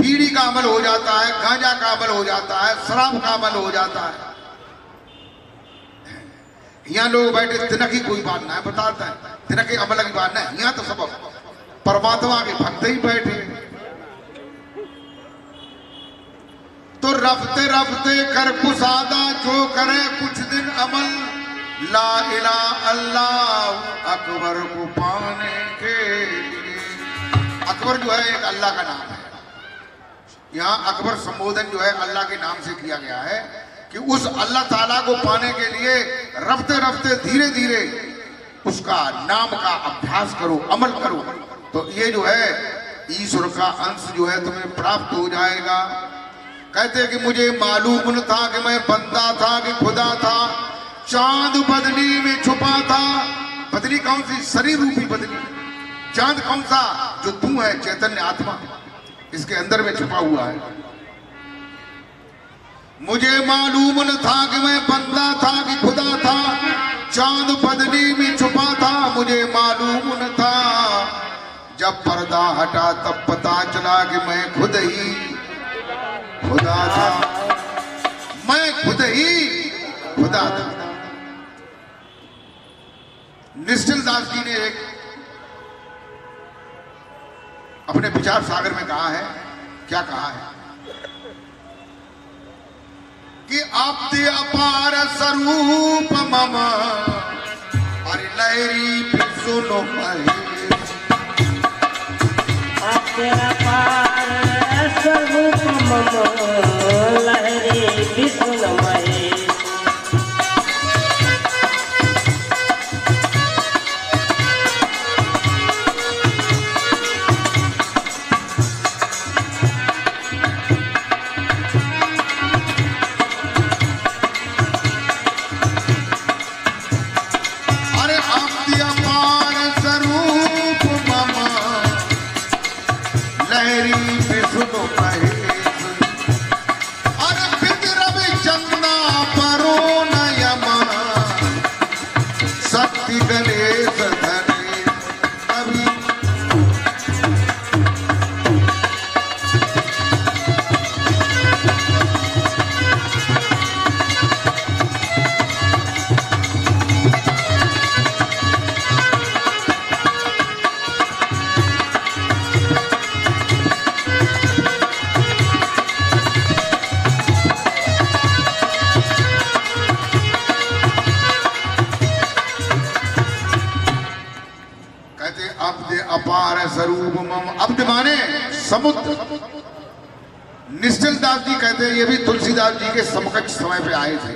बीड़ी का अमल हो जाता है, गांजा का अमल हो जाता है, शराब का अमल हो जाता है। यहाँ लोग बैठे तिनक ही कोई बात ना है, बताता है तिनक की अमल की बात ना है। यहाँ तो सब परमात्मा के भक्त ही बैठे। तो रफ्ते रफ्ते कर कुसादा जो करे कुछ दिन अमल, ला इला अल्लाह अकबर को पाने के लिए। अकबर जो है एक अल्लाह का नाम है। यहाँ अकबर संबोधन जो है अल्लाह के नाम से किया गया है कि उस अल्लाह ताला को पाने के लिए रफ्ते रफ्ते धीरे धीरे उसका नाम का अभ्यास करो, अमल करो। तो ये जो है ईश्वर का अंश जो है तुम्हें प्राप्त हो जाएगा। कहते कि मुझे मालूम न था कि मैं बंदा था कि खुदा था, चांद बदली में छुपा था। बदली कौन सी? शरीर रूपी बदली। चांद कौन सा? जो तू है, चैतन्य आत्मा, इसके अंदर में छुपा हुआ है। मुझे मालूम न था कि मैं बंदा था कि खुदा था, चांद बदली में छुपा था। मुझे मालूम न था, जब पर्दा हटा तब पता चला कि मैं खुद ही खुदा था। मैं खुद ही खुदा था। निश्चल दास जी ने एक अपने विचार सागर में कहा है, क्या कहा है कि आप दे अपार स्वरूप मम, अरे लहरी सुनो आप दे अपार स्वरूप मम, लहरी सुनो महेश। अपार स्वरूप मम, अब्द माने समुद्र। निश्चल दास जी कहते हैं ये भी तुलसीदास जी के समकक्ष समय पे आए थे।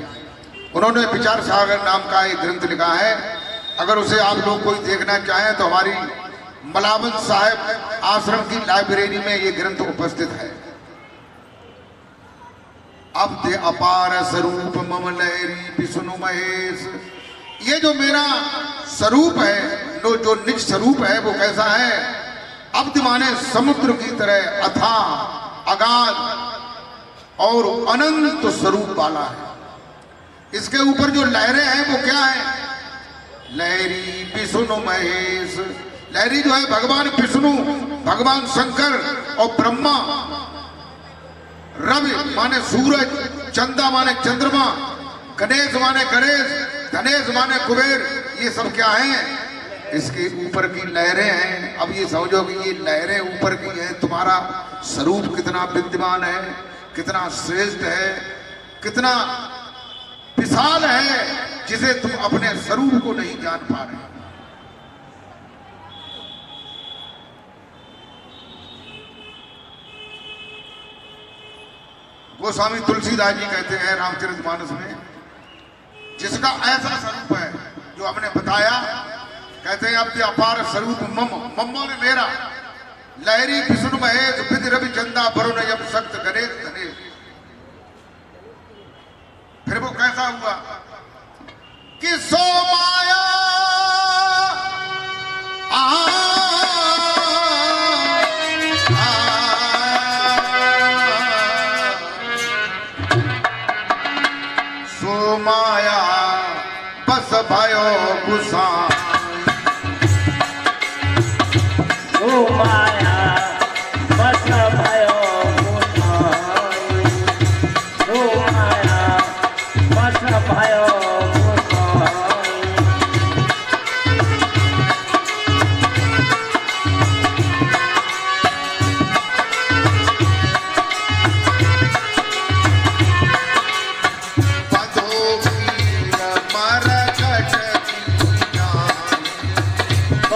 उन्होंने विचार सागर नाम का एक ग्रंथ लिखा है। अगर उसे आप लोग कोई देखना चाहें तो हमारी मलावन साहब आश्रम की लाइब्रेरी में ये ग्रंथ उपस्थित है। अब्द अपार स्वरूप मम लहरी विष्णु महेश। ये जो मेरा स्वरूप है, जो निज स्वरूप है, वो कैसा है? अब्द माने समुद्र की तरह अथाह अगाध और अनंत स्वरूप वाला है। इसके ऊपर जो लहरें हैं वो क्या है? लहरी विष्णु महेश। लहरी जो है भगवान विष्णु, भगवान शंकर और ब्रह्मा। रवि माने सूरज, चंदा माने चंद्रमा, गणेश माने गणेश, धनेश माने कुबेर। ये सब क्या है? इसके ऊपर की लहरें हैं। अब ये समझो कि ये लहरें ऊपर की हैं। तुम्हारा स्वरूप कितना विद्यमान है, कितना श्रेष्ठ है, कितना विशाल है, जिसे तुम अपने स्वरूप को नहीं जान पा रहे। गोस्वामी तुलसीदास जी कहते हैं रामचरितमानस में, जिसका ऐसा स्वरूप है जो हमने बताया, कहते हैं आपके अपार स्वरूप मम, मम्मा ने मेरा, लहरी विष्णु महेश विधि रवि चंदा वरुण यम शक्त गणेश धनेश। फिर वो कैसा हुआ कि सो माया सो माया बस भयो गुसा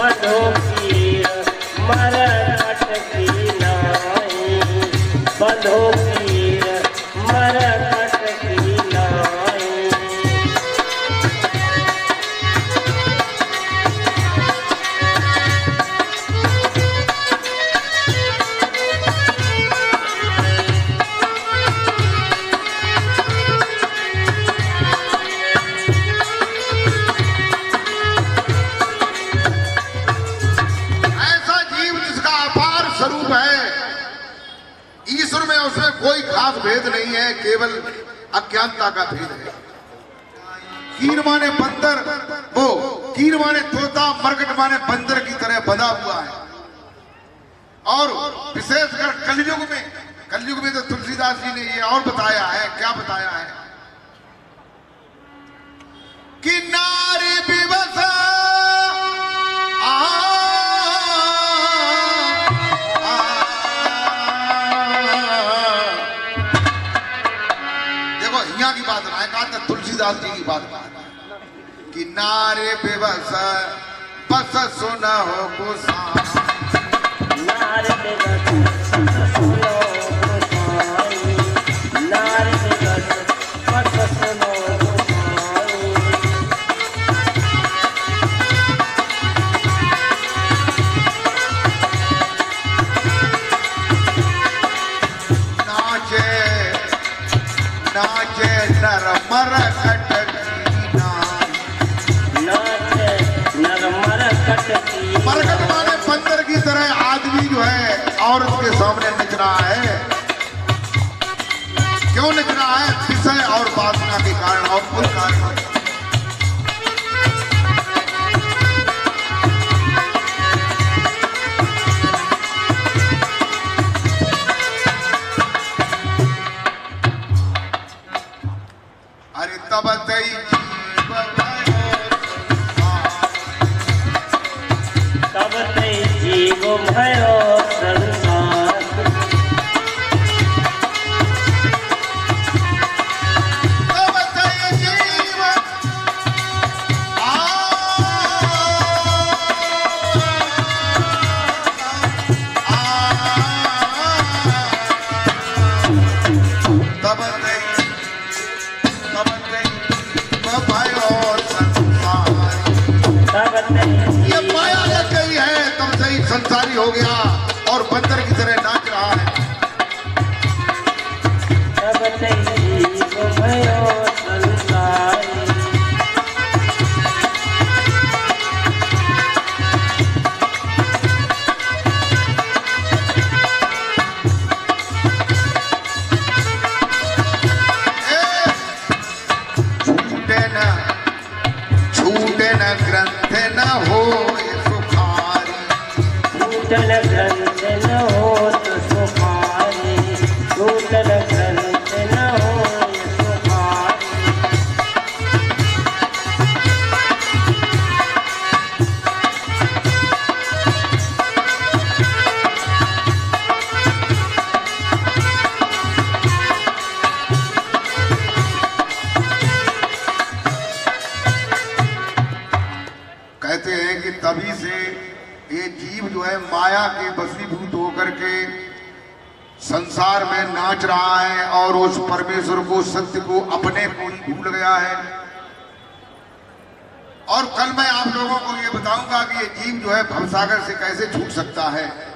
बंधो पीर मरकट की नाई, बंधो पीर मरकट की नाई। स्वरूप है ईश्वर में, उसमें कोई खास भेद नहीं है, केवल अज्ञानता का भेद है। कीर माने बंदर, वो कीर माने तोता, मरकट माने बंदर की तरह बंधा हुआ है। और विशेषकर कलयुग में तो तुलसीदास जी ने ये और बताया है, क्या बताया है कि नारी विवश की बात है, कहा तुलसीदास जी की बात कि नारे बेबस बस सुना हो गोसाई, नारे बेबस सुनो गोसाई, नारे बेबस बस सुनो गोसाई। नाचे नर मरकट की नाई, नाचे नर मरकट की, मरकट माने बंदर की तरह आदमी जो है औरत के सामने नच रहा है। क्यों नच रहा है? विषय और वासना के कारण और कुल कारण। तब तई जीव भयो संसार, तब तई जीव तब ये माया लग गई है, तब से ही संसारी हो गया और बंदर की तरह नाच रहा है। तब जीव भयो संसारी, छूटे न ग्रंथ न हो सुखारी, छूटल ग्रंथ न हो तो सुखारी, छूटल ग्रंथ न हो सुखारी। कहते हैं कि तभी से ये जीव जो है माया के वशीभूत होकर के संसार में नाच रहा है और उस परमेश्वर को, सत्य को, अपने को ही भूल गया है। और कल मैं आप लोगों को ये बताऊंगा कि ये जीव जो है भवसागर से कैसे छूट सकता है।